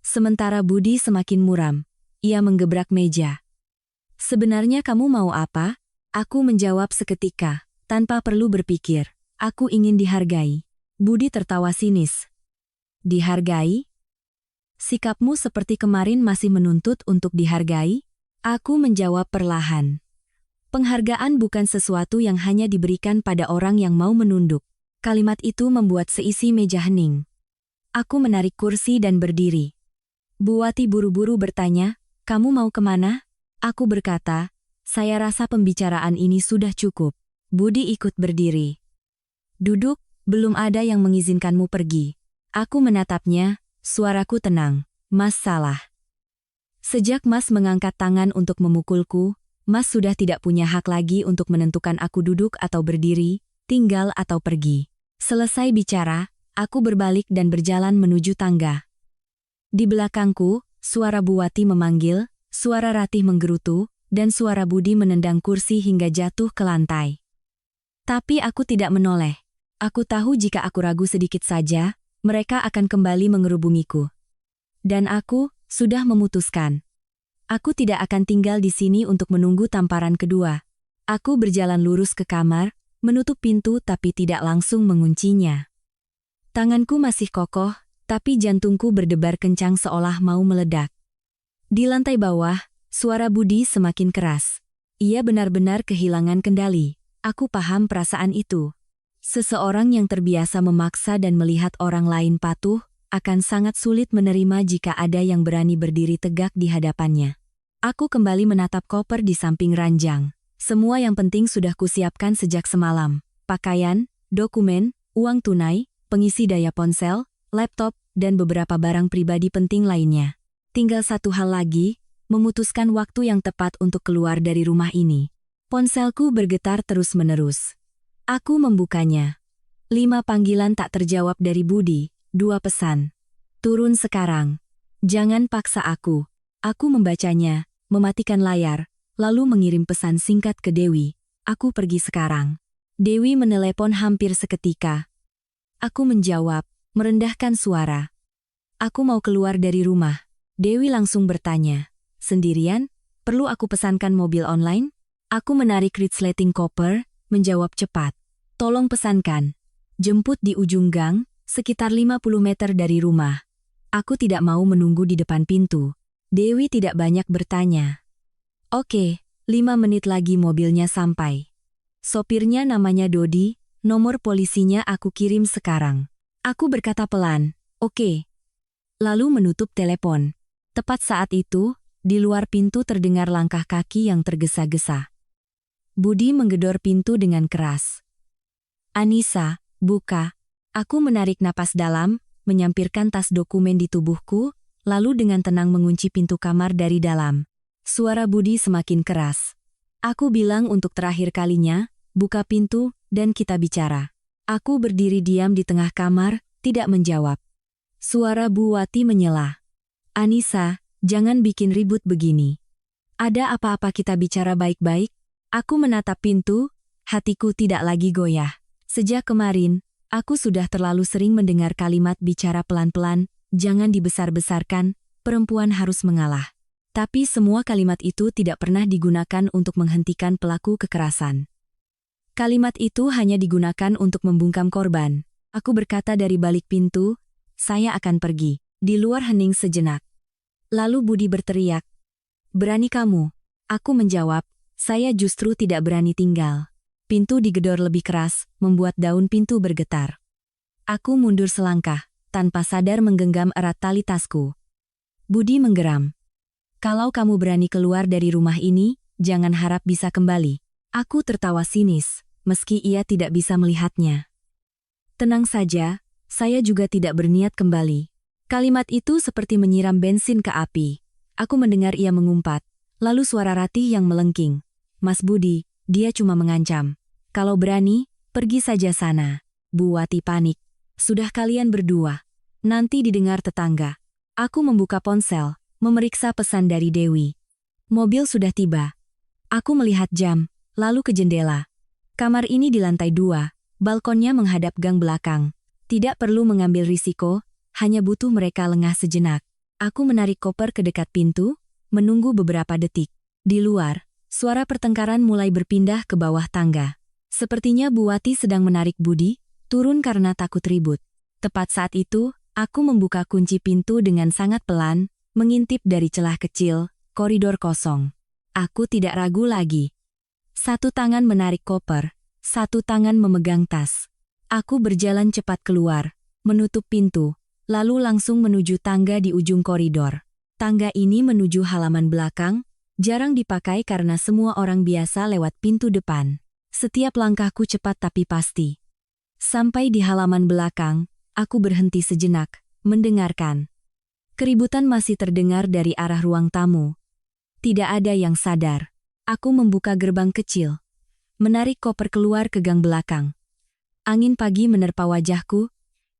Sementara Budi semakin muram. Ia menggebrak meja. "Sebenarnya kamu mau apa?" Aku menjawab seketika, tanpa perlu berpikir. "Aku ingin dihargai." Budi tertawa sinis. "Dihargai? Sikapmu seperti kemarin masih menuntut untuk dihargai?" Aku menjawab perlahan. "Penghargaan bukan sesuatu yang hanya diberikan pada orang yang mau menunduk." Kalimat itu membuat seisi meja hening. Aku menarik kursi dan berdiri. Bu Wati buru-buru bertanya, "Kamu mau kemana?" Aku berkata, "Saya rasa pembicaraan ini sudah cukup." Budi ikut berdiri. "Duduk, belum ada yang mengizinkanmu pergi." Aku menatapnya, suaraku tenang. "Mas salah. Sejak Mas mengangkat tangan untuk memukulku, Mas sudah tidak punya hak lagi untuk menentukan aku duduk atau berdiri, tinggal atau pergi." Selesai bicara, aku berbalik dan berjalan menuju tangga. Di belakangku, suara Bu Wati memanggil, suara Ratih menggerutu, dan suara Budi menendang kursi hingga jatuh ke lantai. Tapi aku tidak menoleh. Aku tahu jika aku ragu sedikit saja, mereka akan kembali mengerubungiku. Dan aku sudah memutuskan. Aku tidak akan tinggal di sini untuk menunggu tamparan kedua. Aku berjalan lurus ke kamar, menutup pintu tapi tidak langsung menguncinya. Tanganku masih kokoh, tapi jantungku berdebar kencang seolah mau meledak. Di lantai bawah, suara Budi semakin keras. Ia benar-benar kehilangan kendali. Aku paham perasaan itu. Seseorang yang terbiasa memaksa dan melihat orang lain patuh, akan sangat sulit menerima jika ada yang berani berdiri tegak di hadapannya. Aku kembali menatap koper di samping ranjang. Semua yang penting sudah kusiapkan sejak semalam. Pakaian, dokumen, uang tunai, pengisi daya ponsel, laptop, dan beberapa barang pribadi penting lainnya. Tinggal satu hal lagi, memutuskan waktu yang tepat untuk keluar dari rumah ini. Ponselku bergetar terus-menerus. Aku membukanya. 5 panggilan tak terjawab dari Budi, 2 pesan. "Turun sekarang. Jangan paksa aku." Aku membacanya, mematikan layar, lalu mengirim pesan singkat ke Dewi. "Aku pergi sekarang." Dewi menelepon hampir seketika. Aku menjawab, merendahkan suara. "Aku mau keluar dari rumah." Dewi langsung bertanya, "Sendirian? Perlu aku pesankan mobil online?" Aku menarik resleting koper, menjawab cepat. "Tolong pesankan. Jemput di ujung gang, sekitar 50 meter dari rumah." Aku tidak mau menunggu di depan pintu. Dewi tidak banyak bertanya. "Oke, 5 menit lagi mobilnya sampai. Sopirnya namanya Dodi, nomor polisinya aku kirim sekarang." Aku berkata pelan, "Oke." Lalu menutup telepon. Tepat saat itu, di luar pintu terdengar langkah kaki yang tergesa-gesa. Budi menggedor pintu dengan keras. "Anissa, buka." Aku menarik napas dalam, menyampirkan tas dokumen di tubuhku, lalu dengan tenang mengunci pintu kamar dari dalam. Suara Budi semakin keras. "Aku bilang untuk terakhir kalinya, buka pintu, dan kita bicara." Aku berdiri diam di tengah kamar, tidak menjawab. Suara Bu Wati menyela. "Anissa, jangan bikin ribut begini. Ada apa-apa kita bicara baik-baik?" Aku menatap pintu, hatiku tidak lagi goyah. Sejak kemarin, aku sudah terlalu sering mendengar kalimat bicara pelan-pelan, "Jangan dibesar-besarkan, perempuan harus mengalah." Tapi semua kalimat itu tidak pernah digunakan untuk menghentikan pelaku kekerasan. Kalimat itu hanya digunakan untuk membungkam korban. Aku berkata dari balik pintu, "Saya akan pergi." Di luar hening sejenak. Lalu Budi berteriak, "Berani kamu?" Aku menjawab, "Saya justru tidak berani tinggal." Pintu digedor lebih keras, membuat daun pintu bergetar. Aku mundur selangkah, tanpa sadar menggenggam erat tali tasku. Budi menggeram. "Kalau kamu berani keluar dari rumah ini, jangan harap bisa kembali." Aku tertawa sinis, meski ia tidak bisa melihatnya. "Tenang saja, saya juga tidak berniat kembali." Kalimat itu seperti menyiram bensin ke api. Aku mendengar ia mengumpat, lalu suara Ratih yang melengking. "Mas Budi, dia cuma mengancam. Kalau berani, pergi saja sana." Bu Wati panik. "Sudah kalian berdua. Nanti didengar tetangga." Aku membuka ponsel, memeriksa pesan dari Dewi. Mobil sudah tiba. Aku melihat jam, lalu ke jendela. Kamar ini di lantai 2, balkonnya menghadap gang belakang. Tidak perlu mengambil risiko, hanya butuh mereka lengah sejenak. Aku menarik koper ke dekat pintu, menunggu beberapa detik. Di luar, suara pertengkaran mulai berpindah ke bawah tangga. Sepertinya Bu Wati sedang menarik Budi, turun karena takut ribut. Tepat saat itu, aku membuka kunci pintu dengan sangat pelan, mengintip dari celah kecil, koridor kosong. Aku tidak ragu lagi. Satu tangan menarik koper, satu tangan memegang tas. Aku berjalan cepat keluar, menutup pintu, lalu langsung menuju tangga di ujung koridor. Tangga ini menuju halaman belakang, jarang dipakai karena semua orang biasa lewat pintu depan. Setiap langkahku cepat tapi pasti. Sampai di halaman belakang, aku berhenti sejenak, mendengarkan. Keributan masih terdengar dari arah ruang tamu. Tidak ada yang sadar. Aku membuka gerbang kecil, menarik koper keluar ke gang belakang. Angin pagi menerpa wajahku,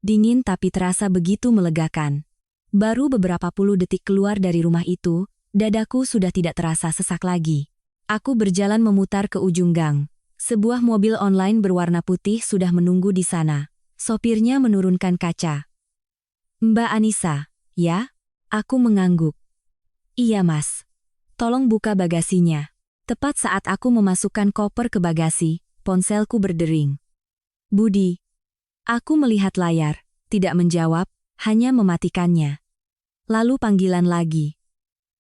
dingin tapi terasa begitu melegakan. Baru beberapa puluh detik keluar dari rumah itu, dadaku sudah tidak terasa sesak lagi. Aku berjalan memutar ke ujung gang. Sebuah mobil online berwarna putih sudah menunggu di sana. Sopirnya menurunkan kaca. "Mbak Anissa, ya?" Aku mengangguk. "Iya mas. Tolong buka bagasinya." Tepat saat aku memasukkan koper ke bagasi, ponselku berdering. "Budi." Aku melihat layar, tidak menjawab, hanya mematikannya. Lalu panggilan lagi.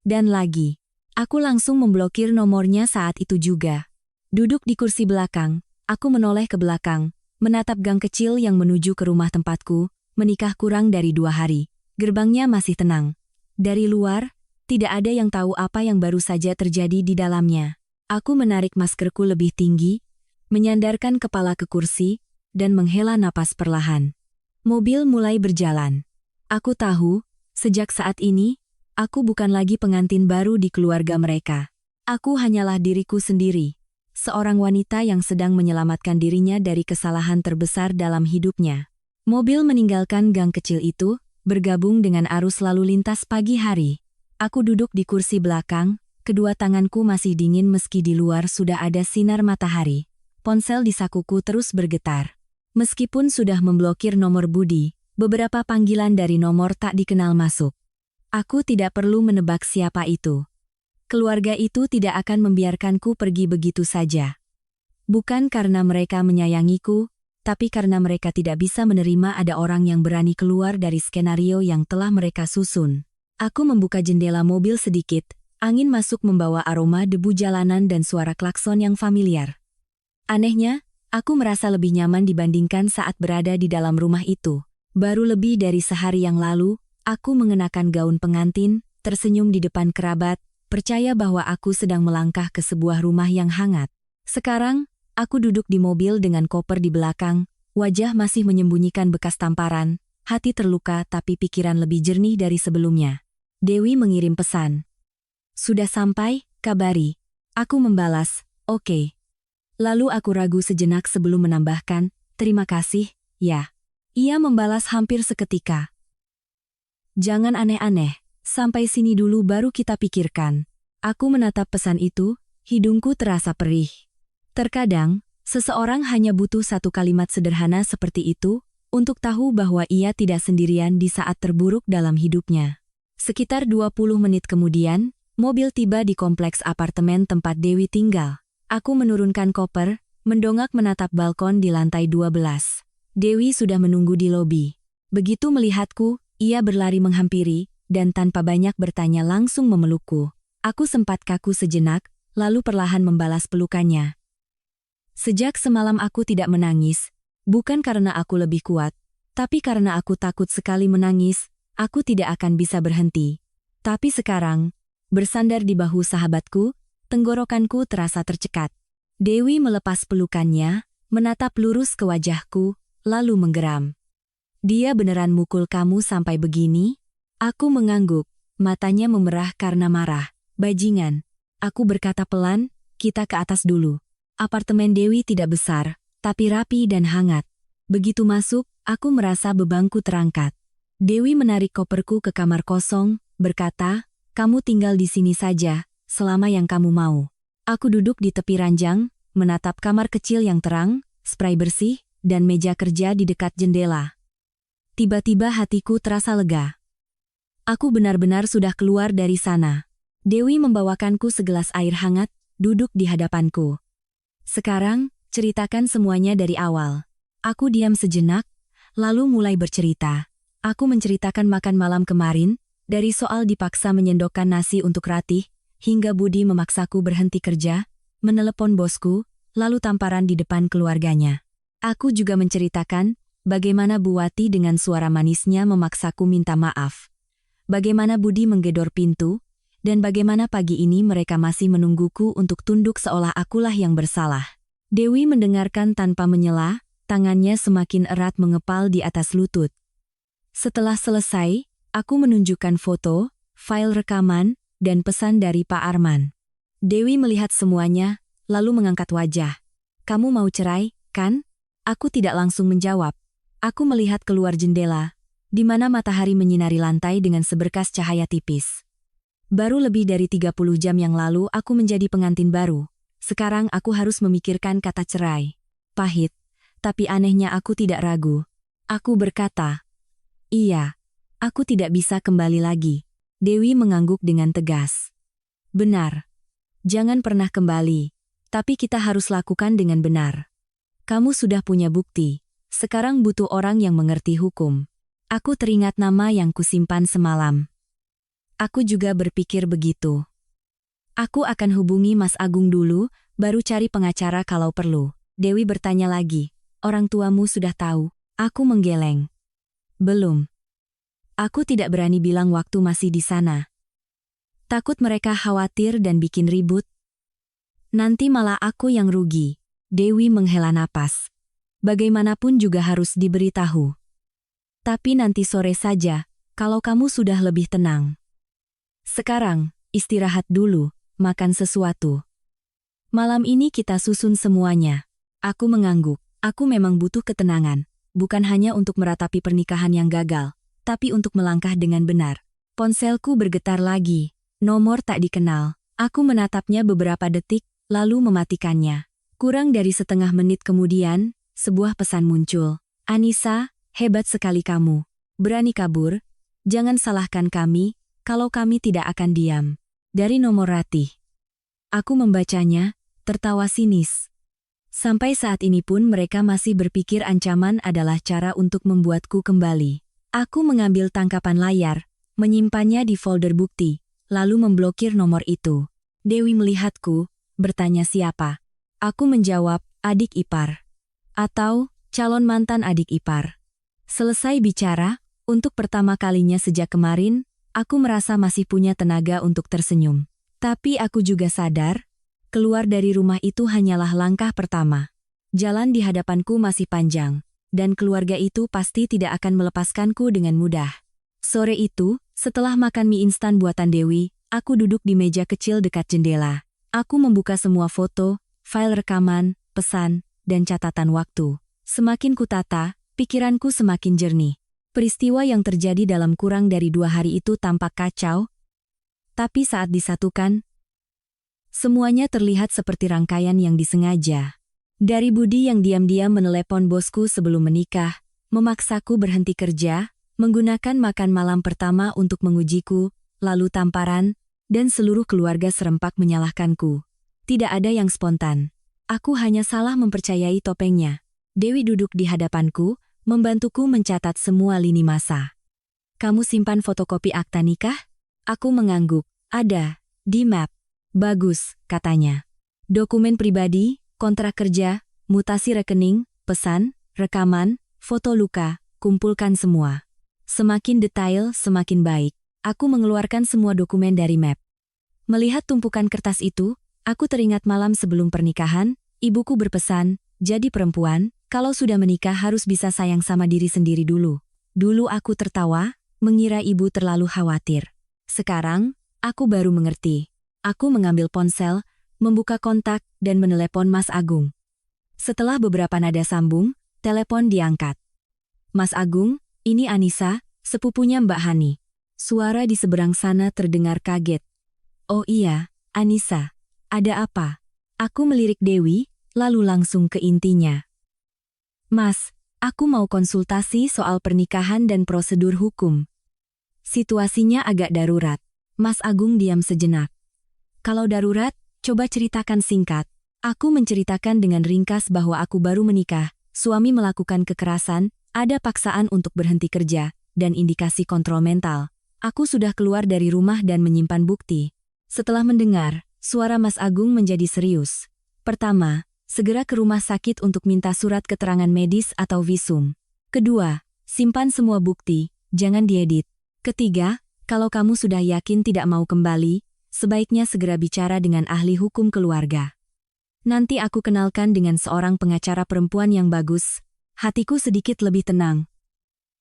Dan lagi. Aku langsung memblokir nomornya saat itu juga. Duduk di kursi belakang, aku menoleh ke belakang, menatap gang kecil yang menuju ke rumah tempatku, menikah kurang dari 2 hari. Gerbangnya masih tenang. Dari luar, tidak ada yang tahu apa yang baru saja terjadi di dalamnya. Aku menarik maskerku lebih tinggi, menyandarkan kepala ke kursi, dan menghela napas perlahan. Mobil mulai berjalan. Aku tahu, sejak saat ini, aku bukan lagi pengantin baru di keluarga mereka. Aku hanyalah diriku sendiri. Seorang wanita yang sedang menyelamatkan dirinya dari kesalahan terbesar dalam hidupnya. Mobil meninggalkan gang kecil itu, bergabung dengan arus lalu lintas pagi hari. Aku duduk di kursi belakang, kedua tanganku masih dingin meski di luar sudah ada sinar matahari. Ponsel di sakuku terus bergetar. Meskipun sudah memblokir nomor Budi, beberapa panggilan dari nomor tak dikenal masuk. Aku tidak perlu menebak siapa itu. Keluarga itu tidak akan membiarkanku pergi begitu saja. Bukan karena mereka menyayangiku, tapi karena mereka tidak bisa menerima ada orang yang berani keluar dari skenario yang telah mereka susun. Aku membuka jendela mobil sedikit, angin masuk membawa aroma debu jalanan dan suara klakson yang familiar. Anehnya, aku merasa lebih nyaman dibandingkan saat berada di dalam rumah itu. Baru lebih dari sehari yang lalu, aku mengenakan gaun pengantin, tersenyum di depan kerabat, percaya bahwa aku sedang melangkah ke sebuah rumah yang hangat. Sekarang, aku duduk di mobil dengan koper di belakang, wajah masih menyembunyikan bekas tamparan, hati terluka tapi pikiran lebih jernih dari sebelumnya. Dewi mengirim pesan. Sudah sampai, kabari. Aku membalas, oke. Lalu aku ragu sejenak sebelum menambahkan, terima kasih, ya. Ia membalas hampir seketika. Jangan aneh-aneh, sampai sini dulu baru kita pikirkan. Aku menatap pesan itu, hidungku terasa perih. Terkadang, seseorang hanya butuh satu kalimat sederhana seperti itu, untuk tahu bahwa ia tidak sendirian di saat terburuk dalam hidupnya. Sekitar 20 menit kemudian, mobil tiba di kompleks apartemen tempat Dewi tinggal. Aku menurunkan koper, mendongak menatap balkon di lantai 12. Dewi sudah menunggu di lobi. Begitu melihatku, ia berlari menghampiri, dan tanpa banyak bertanya langsung memelukku. Aku sempat kaku sejenak, lalu perlahan membalas pelukannya. Sejak semalam aku tidak menangis, bukan karena aku lebih kuat, tapi karena aku takut sekali menangis, aku tidak akan bisa berhenti. Tapi sekarang, bersandar di bahu sahabatku, tenggorokanku terasa tercekat. Dewi melepas pelukannya, menatap lurus ke wajahku, lalu menggeram. Dia beneran mukul kamu sampai begini? Aku mengangguk, matanya memerah karena marah. Bajingan. Aku berkata pelan, kita ke atas dulu. Apartemen Dewi tidak besar, tapi rapi dan hangat. Begitu masuk, aku merasa bebanku terangkat. Dewi menarik koperku ke kamar kosong, berkata, kamu tinggal di sini saja, selama yang kamu mau. Aku duduk di tepi ranjang, menatap kamar kecil yang terang, spray bersih, dan meja kerja di dekat jendela. Tiba-tiba hatiku terasa lega. Aku benar-benar sudah keluar dari sana. Dewi membawakanku segelas air hangat, duduk di hadapanku. Sekarang, ceritakan semuanya dari awal. Aku diam sejenak, lalu mulai bercerita. Aku menceritakan makan malam kemarin, dari soal dipaksa menyendokkan nasi untuk Ratih, hingga Budi memaksaku berhenti kerja, menelepon bosku, lalu tamparan di depan keluarganya. Aku juga menceritakan bagaimana Bu Wati dengan suara manisnya memaksaku minta maaf. Bagaimana Budi menggedor pintu, dan bagaimana pagi ini mereka masih menungguku untuk tunduk seolah akulah yang bersalah. Dewi mendengarkan tanpa menyela, tangannya semakin erat mengepal di atas lutut. Setelah selesai, aku menunjukkan foto, file rekaman, dan pesan dari Pak Arman. Dewi melihat semuanya, lalu mengangkat wajah. Kamu mau cerai, kan? Aku tidak langsung menjawab. Aku melihat keluar jendela, di mana matahari menyinari lantai dengan seberkas cahaya tipis. Baru lebih dari 30 jam yang lalu aku menjadi pengantin baru. Sekarang aku harus memikirkan kata cerai. Pahit, tapi anehnya aku tidak ragu. Aku berkata, iya, aku tidak bisa kembali lagi. Dewi mengangguk dengan tegas. Benar. Jangan pernah kembali, tapi kita harus lakukan dengan benar. Kamu sudah punya bukti. Sekarang butuh orang yang mengerti hukum. Aku teringat nama yang kusimpan semalam. Aku juga berpikir begitu. Aku akan hubungi Mas Agung dulu, baru cari pengacara kalau perlu. Dewi bertanya lagi, orang tuamu sudah tahu? Aku menggeleng. Belum. Aku tidak berani bilang waktu masih di sana. Takut mereka khawatir dan bikin ribut. Nanti malah aku yang rugi. Dewi menghela napas. Bagaimanapun juga harus diberitahu. Tapi nanti sore saja, kalau kamu sudah lebih tenang. Sekarang, istirahat dulu, makan sesuatu. Malam ini kita susun semuanya. Aku mengangguk. Aku memang butuh ketenangan, bukan hanya untuk meratapi pernikahan yang gagal, tapi untuk melangkah dengan benar. Ponselku bergetar lagi. Nomor tak dikenal. Aku menatapnya beberapa detik, lalu mematikannya. Kurang dari setengah menit kemudian, sebuah pesan muncul. Anissa, hebat sekali kamu. Berani kabur. Jangan salahkan kami, kalau kami tidak akan diam. Dari nomor Ratih. Aku membacanya, tertawa sinis. Sampai saat ini pun mereka masih berpikir ancaman adalah cara untuk membuatku kembali. Aku mengambil tangkapan layar, menyimpannya di folder bukti, lalu memblokir nomor itu. Dewi melihatku, bertanya siapa. Aku menjawab, adik ipar. Atau, calon mantan adik ipar. Selesai bicara, untuk pertama kalinya sejak kemarin, Aku merasa masih punya tenaga untuk tersenyum. Tapi aku juga sadar, keluar dari rumah itu hanyalah langkah pertama. Jalan di hadapanku masih panjang, dan keluarga itu pasti tidak akan melepaskanku dengan mudah. Sore itu, setelah makan mie instan buatan Dewi, aku duduk di meja kecil dekat jendela. Aku membuka semua foto, file rekaman, pesan, dan catatan waktu. Semakin kutata, pikiranku semakin jernih. Peristiwa yang terjadi dalam kurang dari 2 hari itu tampak kacau, tapi saat disatukan, semuanya terlihat seperti rangkaian yang disengaja. Dari Budi yang diam-diam menelepon bosku sebelum menikah, memaksaku berhenti kerja, menggunakan makan malam pertama untuk mengujiku, lalu tamparan, dan seluruh keluarga serempak menyalahkanku. Tidak ada yang spontan. Aku hanya salah mempercayai topengnya. Dewi duduk di hadapanku, membantuku mencatat semua lini masa. Kamu simpan fotokopi akta nikah? Aku mengangguk. Ada, di map. Bagus, katanya. Dokumen pribadi, kontrak kerja, mutasi rekening, pesan, rekaman, foto luka, kumpulkan semua. Semakin detail, semakin baik. Aku mengeluarkan semua dokumen dari map. Melihat tumpukan kertas itu, aku teringat malam sebelum pernikahan, ibuku berpesan, jadi perempuan, kalau sudah menikah harus bisa sayang sama diri sendiri dulu. Dulu aku tertawa, mengira ibu terlalu khawatir. Sekarang, aku baru mengerti. Aku mengambil ponsel, membuka kontak, dan menelepon Mas Agung. Setelah beberapa nada sambung, telepon diangkat. Mas Agung, ini Anissa, sepupunya Mbak Hani. Suara di seberang sana terdengar kaget. Oh iya, Anissa. Ada apa? Aku melirik Dewi, lalu langsung ke intinya. Mas, aku mau konsultasi soal pernikahan dan prosedur hukum. Situasinya agak darurat. Mas Agung diam sejenak. Kalau darurat, coba ceritakan singkat. Aku menceritakan dengan ringkas bahwa aku baru menikah, suami melakukan kekerasan, ada paksaan untuk berhenti kerja, dan indikasi kontrol mental. Aku sudah keluar dari rumah dan menyimpan bukti. Setelah mendengar, suara Mas Agung menjadi serius. Pertama, segera ke rumah sakit untuk minta surat keterangan medis atau visum. Kedua, simpan semua bukti, jangan diedit. Ketiga, kalau kamu sudah yakin tidak mau kembali, sebaiknya segera bicara dengan ahli hukum keluarga. Nanti aku kenalkan dengan seorang pengacara perempuan yang bagus. Hatiku sedikit lebih tenang.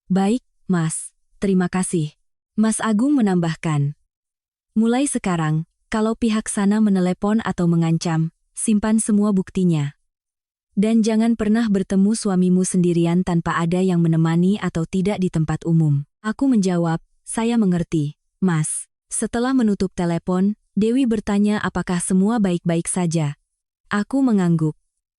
Baik, Mas. Terima kasih. Mas Agung menambahkan. Mulai sekarang, kalau pihak sana menelepon atau mengancam, simpan semua buktinya. Dan jangan pernah bertemu suamimu sendirian tanpa ada yang menemani atau tidak di tempat umum. Aku menjawab, saya mengerti, Mas. Setelah menutup telepon, Dewi bertanya apakah semua baik-baik saja. Aku mengangguk.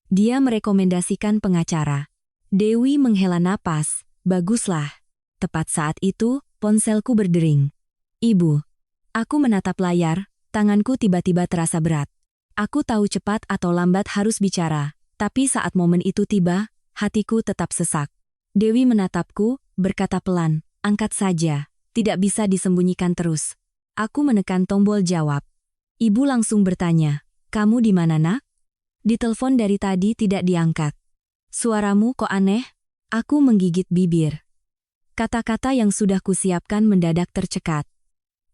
Dia merekomendasikan pengacara. Dewi menghela napas, baguslah. Tepat saat itu, ponselku berdering. Ibu. Aku menatap layar, tanganku tiba-tiba terasa berat. Aku tahu cepat atau lambat harus bicara, tapi saat momen itu tiba, hatiku tetap sesak. Dewi menatapku, berkata pelan, angkat saja, tidak bisa disembunyikan terus. Aku menekan tombol jawab. Ibu langsung bertanya, kamu di mana nak? Ditelepon dari tadi tidak diangkat. Suaramu kok aneh? Aku menggigit bibir. Kata-kata yang sudah kusiapkan mendadak tercekat.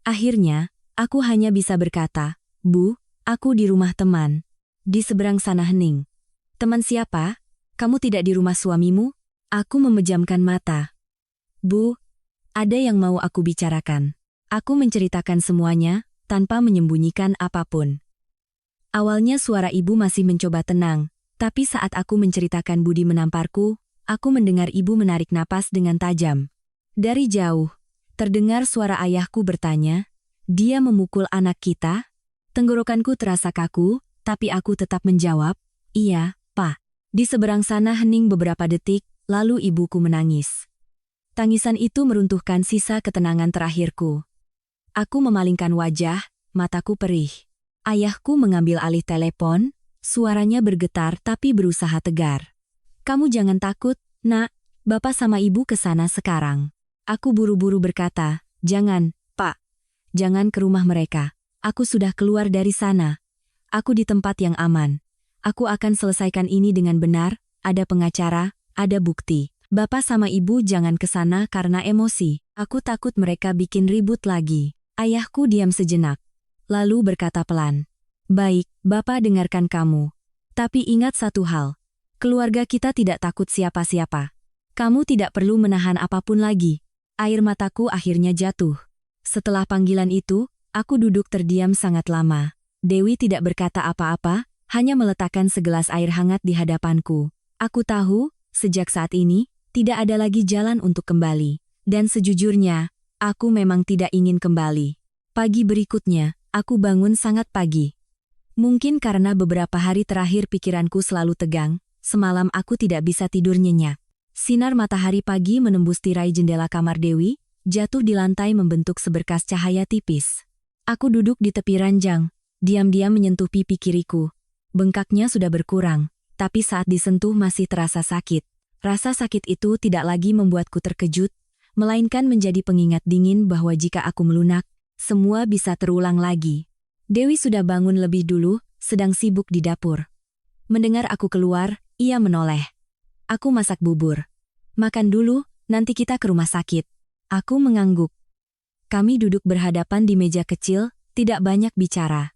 Akhirnya, aku hanya bisa berkata, Bu, aku di rumah teman. Di seberang sana hening. Teman siapa? Kamu tidak di rumah suamimu? Aku memejamkan mata. Bu, ada yang mau aku bicarakan. Aku menceritakan semuanya, tanpa menyembunyikan apapun. Awalnya suara ibu masih mencoba tenang, tapi saat aku menceritakan Budi menamparku, aku mendengar ibu menarik napas dengan tajam. Dari jauh, terdengar suara ayahku bertanya, dia memukul anak kita? Tenggorokanku terasa kaku, tapi aku tetap menjawab, iya, Pak. Di seberang sana hening beberapa detik, lalu ibuku menangis. Tangisan itu meruntuhkan sisa ketenangan terakhirku. Aku memalingkan wajah, mataku perih. Ayahku mengambil alih telepon, suaranya bergetar tapi berusaha tegar. Kamu jangan takut, nak, Bapak sama Ibu ke sana sekarang. Aku buru-buru berkata, jangan, Pak. Jangan ke rumah mereka. Aku sudah keluar dari sana. Aku di tempat yang aman. Aku akan selesaikan ini dengan benar, ada pengacara, ada bukti. Bapak sama ibu jangan ke sana karena emosi. Aku takut mereka bikin ribut lagi. Ayahku diam sejenak. Lalu berkata pelan. Baik, Bapak dengarkan kamu. Tapi ingat satu hal. Keluarga kita tidak takut siapa-siapa. Kamu tidak perlu menahan apapun lagi. Air mataku akhirnya jatuh. Setelah panggilan itu, aku duduk terdiam sangat lama. Dewi tidak berkata apa-apa, hanya meletakkan segelas air hangat di hadapanku. Aku tahu, sejak saat ini, tidak ada lagi jalan untuk kembali. Dan sejujurnya, aku memang tidak ingin kembali. Pagi berikutnya, aku bangun sangat pagi. Mungkin karena beberapa hari terakhir pikiranku selalu tegang, semalam aku tidak bisa tidur nyenyak. Sinar matahari pagi menembus tirai jendela kamar Dewi, jatuh di lantai membentuk seberkas cahaya tipis. Aku duduk di tepi ranjang, diam-diam menyentuh pipi kiriku. Bengkaknya sudah berkurang, tapi saat disentuh masih terasa sakit. Rasa sakit itu tidak lagi membuatku terkejut, melainkan menjadi pengingat dingin bahwa jika aku melunak, semua bisa terulang lagi. Dewi sudah bangun lebih dulu, sedang sibuk di dapur. Mendengar aku keluar, ia menoleh. Aku masak bubur. Makan dulu, nanti kita ke rumah sakit. Aku mengangguk. Kami duduk berhadapan di meja kecil, tidak banyak bicara.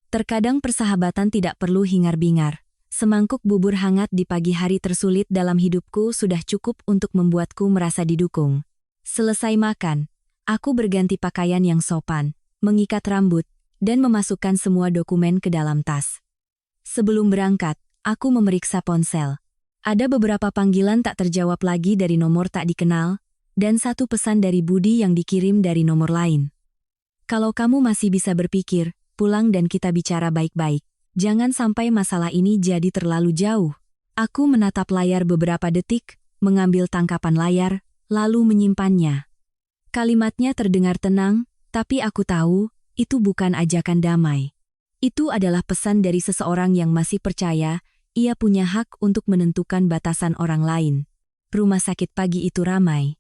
Terkadang persahabatan tidak perlu hingar-bingar. Semangkuk bubur hangat di pagi hari tersulit dalam hidupku sudah cukup untuk membuatku merasa didukung. Selesai makan, aku berganti pakaian yang sopan, mengikat rambut, dan memasukkan semua dokumen ke dalam tas. Sebelum berangkat, aku memeriksa ponsel. Ada beberapa panggilan tak terjawab lagi dari nomor tak dikenal, dan satu pesan dari Budi yang dikirim dari nomor lain. Kalau kamu masih bisa berpikir, pulang dan kita bicara baik-baik. Jangan sampai masalah ini jadi terlalu jauh. Aku menatap layar beberapa detik, mengambil tangkapan layar, lalu menyimpannya. Kalimatnya terdengar tenang, tapi aku tahu, itu bukan ajakan damai. Itu adalah pesan dari seseorang yang masih percaya, ia punya hak untuk menentukan batasan orang lain. Rumah sakit pagi itu ramai.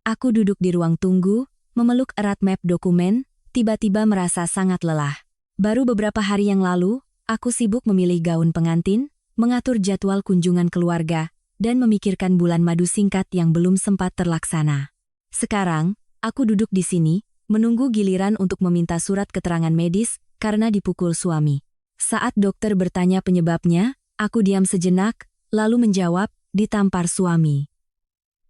Aku duduk di ruang tunggu, memeluk erat map dokumen, tiba-tiba merasa sangat lelah. Baru beberapa hari yang lalu, aku sibuk memilih gaun pengantin, mengatur jadwal kunjungan keluarga, dan memikirkan bulan madu singkat yang belum sempat terlaksana. Sekarang, aku duduk di sini, menunggu giliran untuk meminta surat keterangan medis karena dipukul suami. Saat dokter bertanya penyebabnya, aku diam sejenak, lalu menjawab, ditampar suami.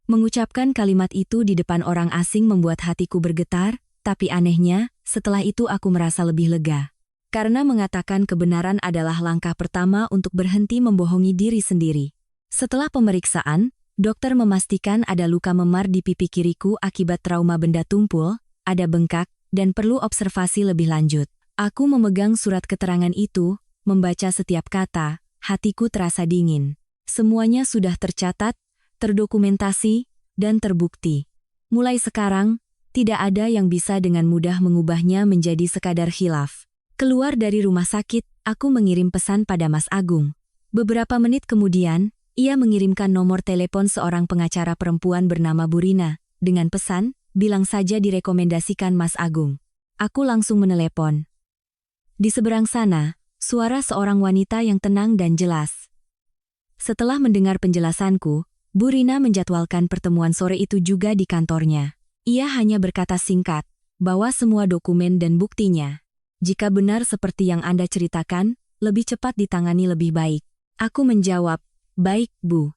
Mengucapkan kalimat itu di depan orang asing membuat hatiku bergetar, tapi anehnya, setelah itu aku merasa lebih lega. Karena mengatakan kebenaran adalah langkah pertama untuk berhenti membohongi diri sendiri. Setelah pemeriksaan, dokter memastikan ada luka memar di pipi kiriku akibat trauma benda tumpul, ada bengkak, dan perlu observasi lebih lanjut. Aku memegang surat keterangan itu, membaca setiap kata, hatiku terasa dingin. Semuanya sudah tercatat, terdokumentasi, dan terbukti. Mulai sekarang, tidak ada yang bisa dengan mudah mengubahnya menjadi sekadar khilaf. Keluar dari rumah sakit, aku mengirim pesan pada Mas Agung. Beberapa menit kemudian, ia mengirimkan nomor telepon seorang pengacara perempuan bernama Burina, dengan pesan, bilang saja direkomendasikan Mas Agung. Aku langsung menelepon. Di seberang sana, suara seorang wanita yang tenang dan jelas. Setelah mendengar penjelasanku, Burina menjadwalkan pertemuan sore itu juga di kantornya. Ia hanya berkata singkat, bahwa semua dokumen dan buktinya, jika benar seperti yang Anda ceritakan, lebih cepat ditangani lebih baik. Aku menjawab, baik, Bu.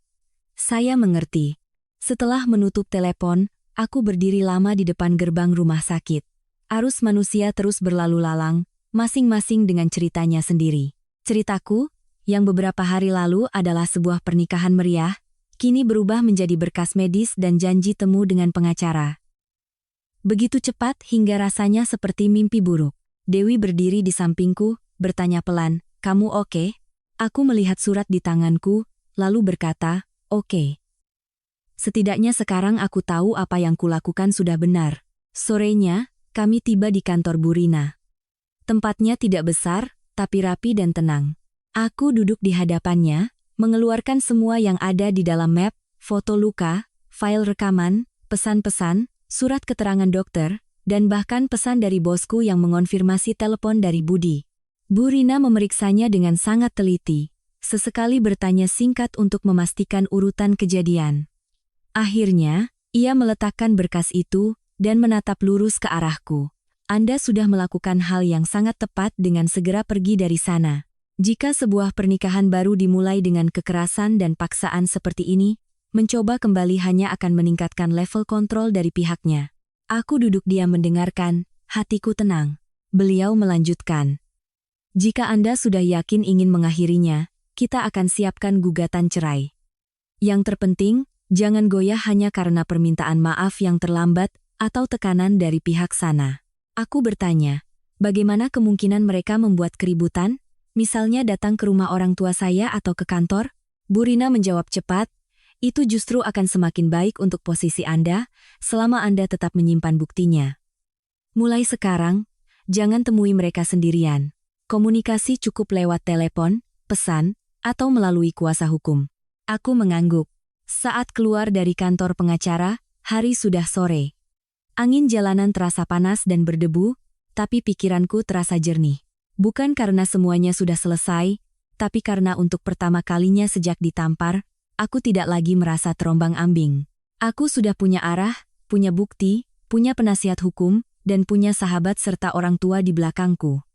Saya mengerti. Setelah menutup telepon, aku berdiri lama di depan gerbang rumah sakit. Arus manusia terus berlalu lalang, masing-masing dengan ceritanya sendiri. Ceritaku, yang beberapa hari lalu adalah sebuah pernikahan meriah, kini berubah menjadi berkas medis dan janji temu dengan pengacara. Begitu cepat hingga rasanya seperti mimpi buruk. Dewi berdiri di sampingku, bertanya pelan, "Kamu oke?" Aku melihat surat di tanganku, lalu berkata, "Oke." Setidaknya sekarang aku tahu apa yang kulakukan sudah benar. Sorenya, kami tiba di kantor Burina. Tempatnya tidak besar, tapi rapi dan tenang. Aku duduk di hadapannya, mengeluarkan semua yang ada di dalam map, foto luka, file rekaman, pesan-pesan, surat keterangan dokter, dan bahkan pesan dari bosku yang mengonfirmasi telepon dari Budi. Burina memeriksanya dengan sangat teliti, sesekali bertanya singkat untuk memastikan urutan kejadian. Akhirnya, ia meletakkan berkas itu dan menatap lurus ke arahku. Anda sudah melakukan hal yang sangat tepat dengan segera pergi dari sana. Jika sebuah pernikahan baru dimulai dengan kekerasan dan paksaan seperti ini, mencoba kembali hanya akan meningkatkan level kontrol dari pihaknya. Aku duduk diam mendengarkan, hatiku tenang. Beliau melanjutkan. Jika Anda sudah yakin ingin mengakhirinya, kita akan siapkan gugatan cerai. Yang terpenting, jangan goyah hanya karena permintaan maaf yang terlambat atau tekanan dari pihak sana. Aku bertanya, bagaimana kemungkinan mereka membuat keributan? Misalnya datang ke rumah orang tua saya atau ke kantor? Bu Rina menjawab cepat, itu justru akan semakin baik untuk posisi Anda, selama Anda tetap menyimpan buktinya. Mulai sekarang, jangan temui mereka sendirian. Komunikasi cukup lewat telepon, pesan, atau melalui kuasa hukum. Aku mengangguk. Saat keluar dari kantor pengacara, hari sudah sore. Angin jalanan terasa panas dan berdebu, tapi pikiranku terasa jernih. Bukan karena semuanya sudah selesai, tapi karena untuk pertama kalinya sejak ditampar, aku tidak lagi merasa terombang-ambing. Aku sudah punya arah, punya bukti, punya penasihat hukum, dan punya sahabat serta orang tua di belakangku.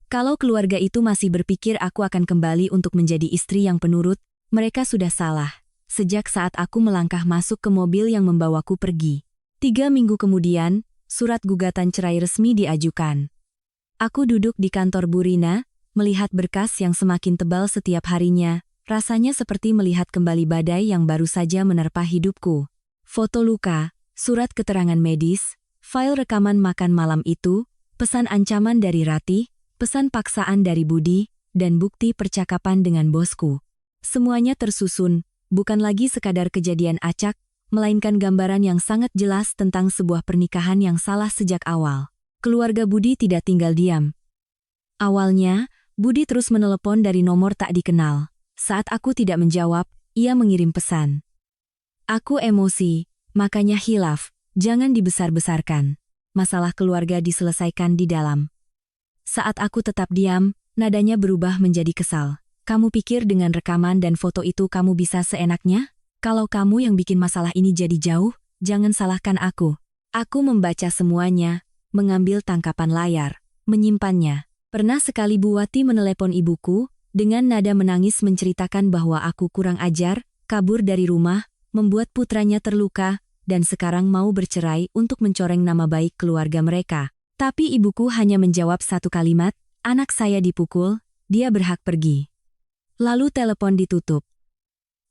Kalau keluarga itu masih berpikir aku akan kembali untuk menjadi istri yang penurut, mereka sudah salah. Sejak saat aku melangkah masuk ke mobil yang membawaku pergi. 3 minggu kemudian, surat gugatan cerai resmi diajukan. Aku duduk di kantor Bu Rina, melihat berkas yang semakin tebal setiap harinya, rasanya seperti melihat kembali badai yang baru saja menerpa hidupku. Foto luka, surat keterangan medis, file rekaman makan malam itu, pesan ancaman dari Ratih, pesan paksaan dari Budi, dan bukti percakapan dengan bosku. Semuanya tersusun, bukan lagi sekadar kejadian acak, melainkan gambaran yang sangat jelas tentang sebuah pernikahan yang salah sejak awal. Keluarga Budi tidak tinggal diam. Awalnya, Budi terus menelepon dari nomor tak dikenal. Saat aku tidak menjawab, ia mengirim pesan. Aku emosi, makanya hilaf, jangan dibesar-besarkan. Masalah keluarga diselesaikan di dalam. Saat aku tetap diam, nadanya berubah menjadi kesal. Kamu pikir dengan rekaman dan foto itu kamu bisa seenaknya? Kalau kamu yang bikin masalah ini jadi jauh, jangan salahkan aku. Aku membaca semuanya, mengambil tangkapan layar, menyimpannya. Pernah sekali Bu Wati menelepon ibuku, dengan nada menangis menceritakan bahwa aku kurang ajar, kabur dari rumah, membuat putranya terluka, dan sekarang mau bercerai untuk mencoreng nama baik keluarga mereka. Tapi ibuku hanya menjawab satu kalimat, anak saya dipukul, dia berhak pergi. Lalu telepon ditutup.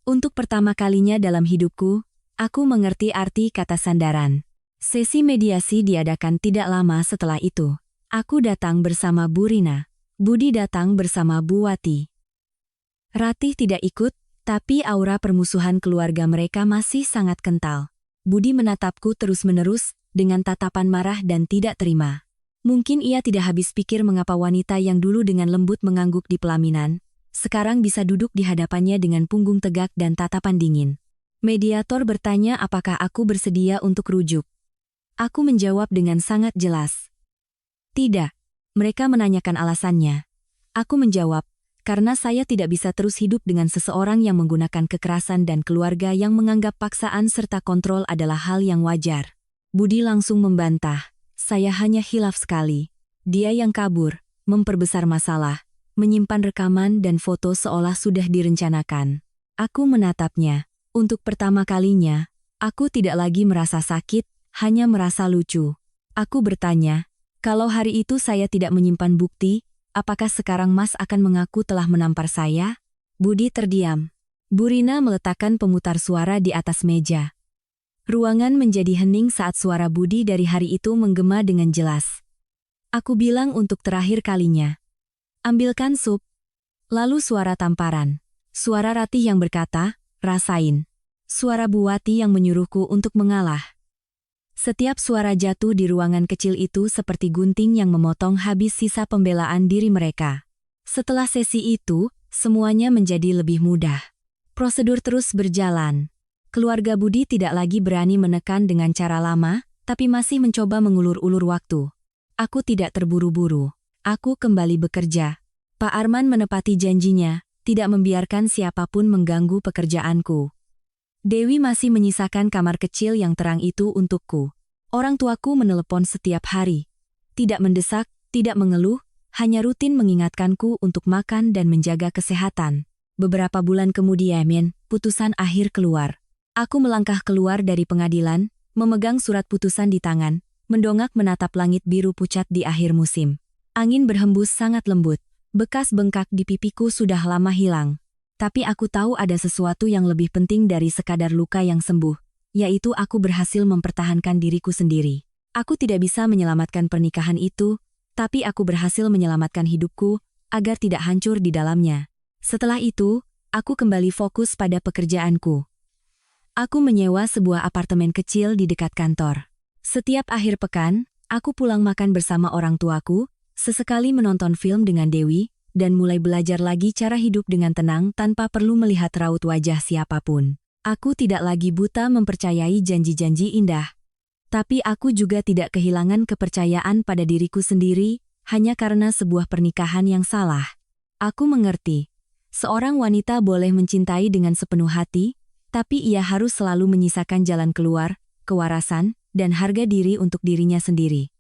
Untuk pertama kalinya dalam hidupku, aku mengerti arti kata sandaran. Sesi mediasi diadakan tidak lama setelah itu. Aku datang bersama Bu Rina. Budi datang bersama Bu Wati. Ratih tidak ikut, tapi aura permusuhan keluarga mereka masih sangat kental. Budi menatapku terus-menerus, dengan tatapan marah dan tidak terima. Mungkin ia tidak habis pikir mengapa wanita yang dulu dengan lembut mengangguk di pelaminan, sekarang bisa duduk di hadapannya dengan punggung tegak dan tatapan dingin. Mediator bertanya apakah aku bersedia untuk rujuk. Aku menjawab dengan sangat jelas. Tidak. Mereka menanyakan alasannya. Aku menjawab, karena saya tidak bisa terus hidup dengan seseorang yang menggunakan kekerasan dan keluarga yang menganggap paksaan serta kontrol adalah hal yang wajar. Budi langsung membantah, saya hanya hilaf sekali. Dia yang kabur, memperbesar masalah, menyimpan rekaman dan foto seolah sudah direncanakan. Aku menatapnya. Untuk pertama kalinya, aku tidak lagi merasa sakit, hanya merasa lucu. Aku bertanya, kalau hari itu saya tidak menyimpan bukti, apakah sekarang Mas akan mengaku telah menampar saya? Budi terdiam. Bu Rina meletakkan pemutar suara di atas meja. Ruangan menjadi hening saat suara Budi dari hari itu menggema dengan jelas. Aku bilang untuk terakhir kalinya. Ambilkan sup. Lalu suara tamparan. Suara Ratih yang berkata, rasain. Suara Bu Wati yang menyuruhku untuk mengalah. Setiap suara jatuh di ruangan kecil itu seperti gunting yang memotong habis sisa pembelaan diri mereka. Setelah sesi itu, semuanya menjadi lebih mudah. Prosedur terus berjalan. Keluarga Budi tidak lagi berani menekan dengan cara lama, tapi masih mencoba mengulur-ulur waktu. Aku tidak terburu-buru. Aku kembali bekerja. Pak Arman menepati janjinya, tidak membiarkan siapapun mengganggu pekerjaanku. Dewi masih menyisakan kamar kecil yang terang itu untukku. Orang tuaku menelepon setiap hari. Tidak mendesak, tidak mengeluh, hanya rutin mengingatkanku untuk makan dan menjaga kesehatan. Beberapa bulan kemudian, putusan akhir keluar. Aku melangkah keluar dari pengadilan, memegang surat putusan di tangan, mendongak menatap langit biru pucat di akhir musim. Angin berhembus sangat lembut. Bekas bengkak di pipiku sudah lama hilang. Tapi aku tahu ada sesuatu yang lebih penting dari sekadar luka yang sembuh, yaitu aku berhasil mempertahankan diriku sendiri. Aku tidak bisa menyelamatkan pernikahan itu, tapi aku berhasil menyelamatkan hidupku agar tidak hancur di dalamnya. Setelah itu, aku kembali fokus pada pekerjaanku. Aku menyewa sebuah apartemen kecil di dekat kantor. Setiap akhir pekan, aku pulang makan bersama orang tuaku, sesekali menonton film dengan Dewi, dan mulai belajar lagi cara hidup dengan tenang tanpa perlu melihat raut wajah siapapun. Aku tidak lagi buta mempercayai janji-janji indah. Tapi aku juga tidak kehilangan kepercayaan pada diriku sendiri, hanya karena sebuah pernikahan yang salah. Aku mengerti. Seorang wanita boleh mencintai dengan sepenuh hati, tapi ia harus selalu menyisakan jalan keluar, kewarasan, dan harga diri untuk dirinya sendiri.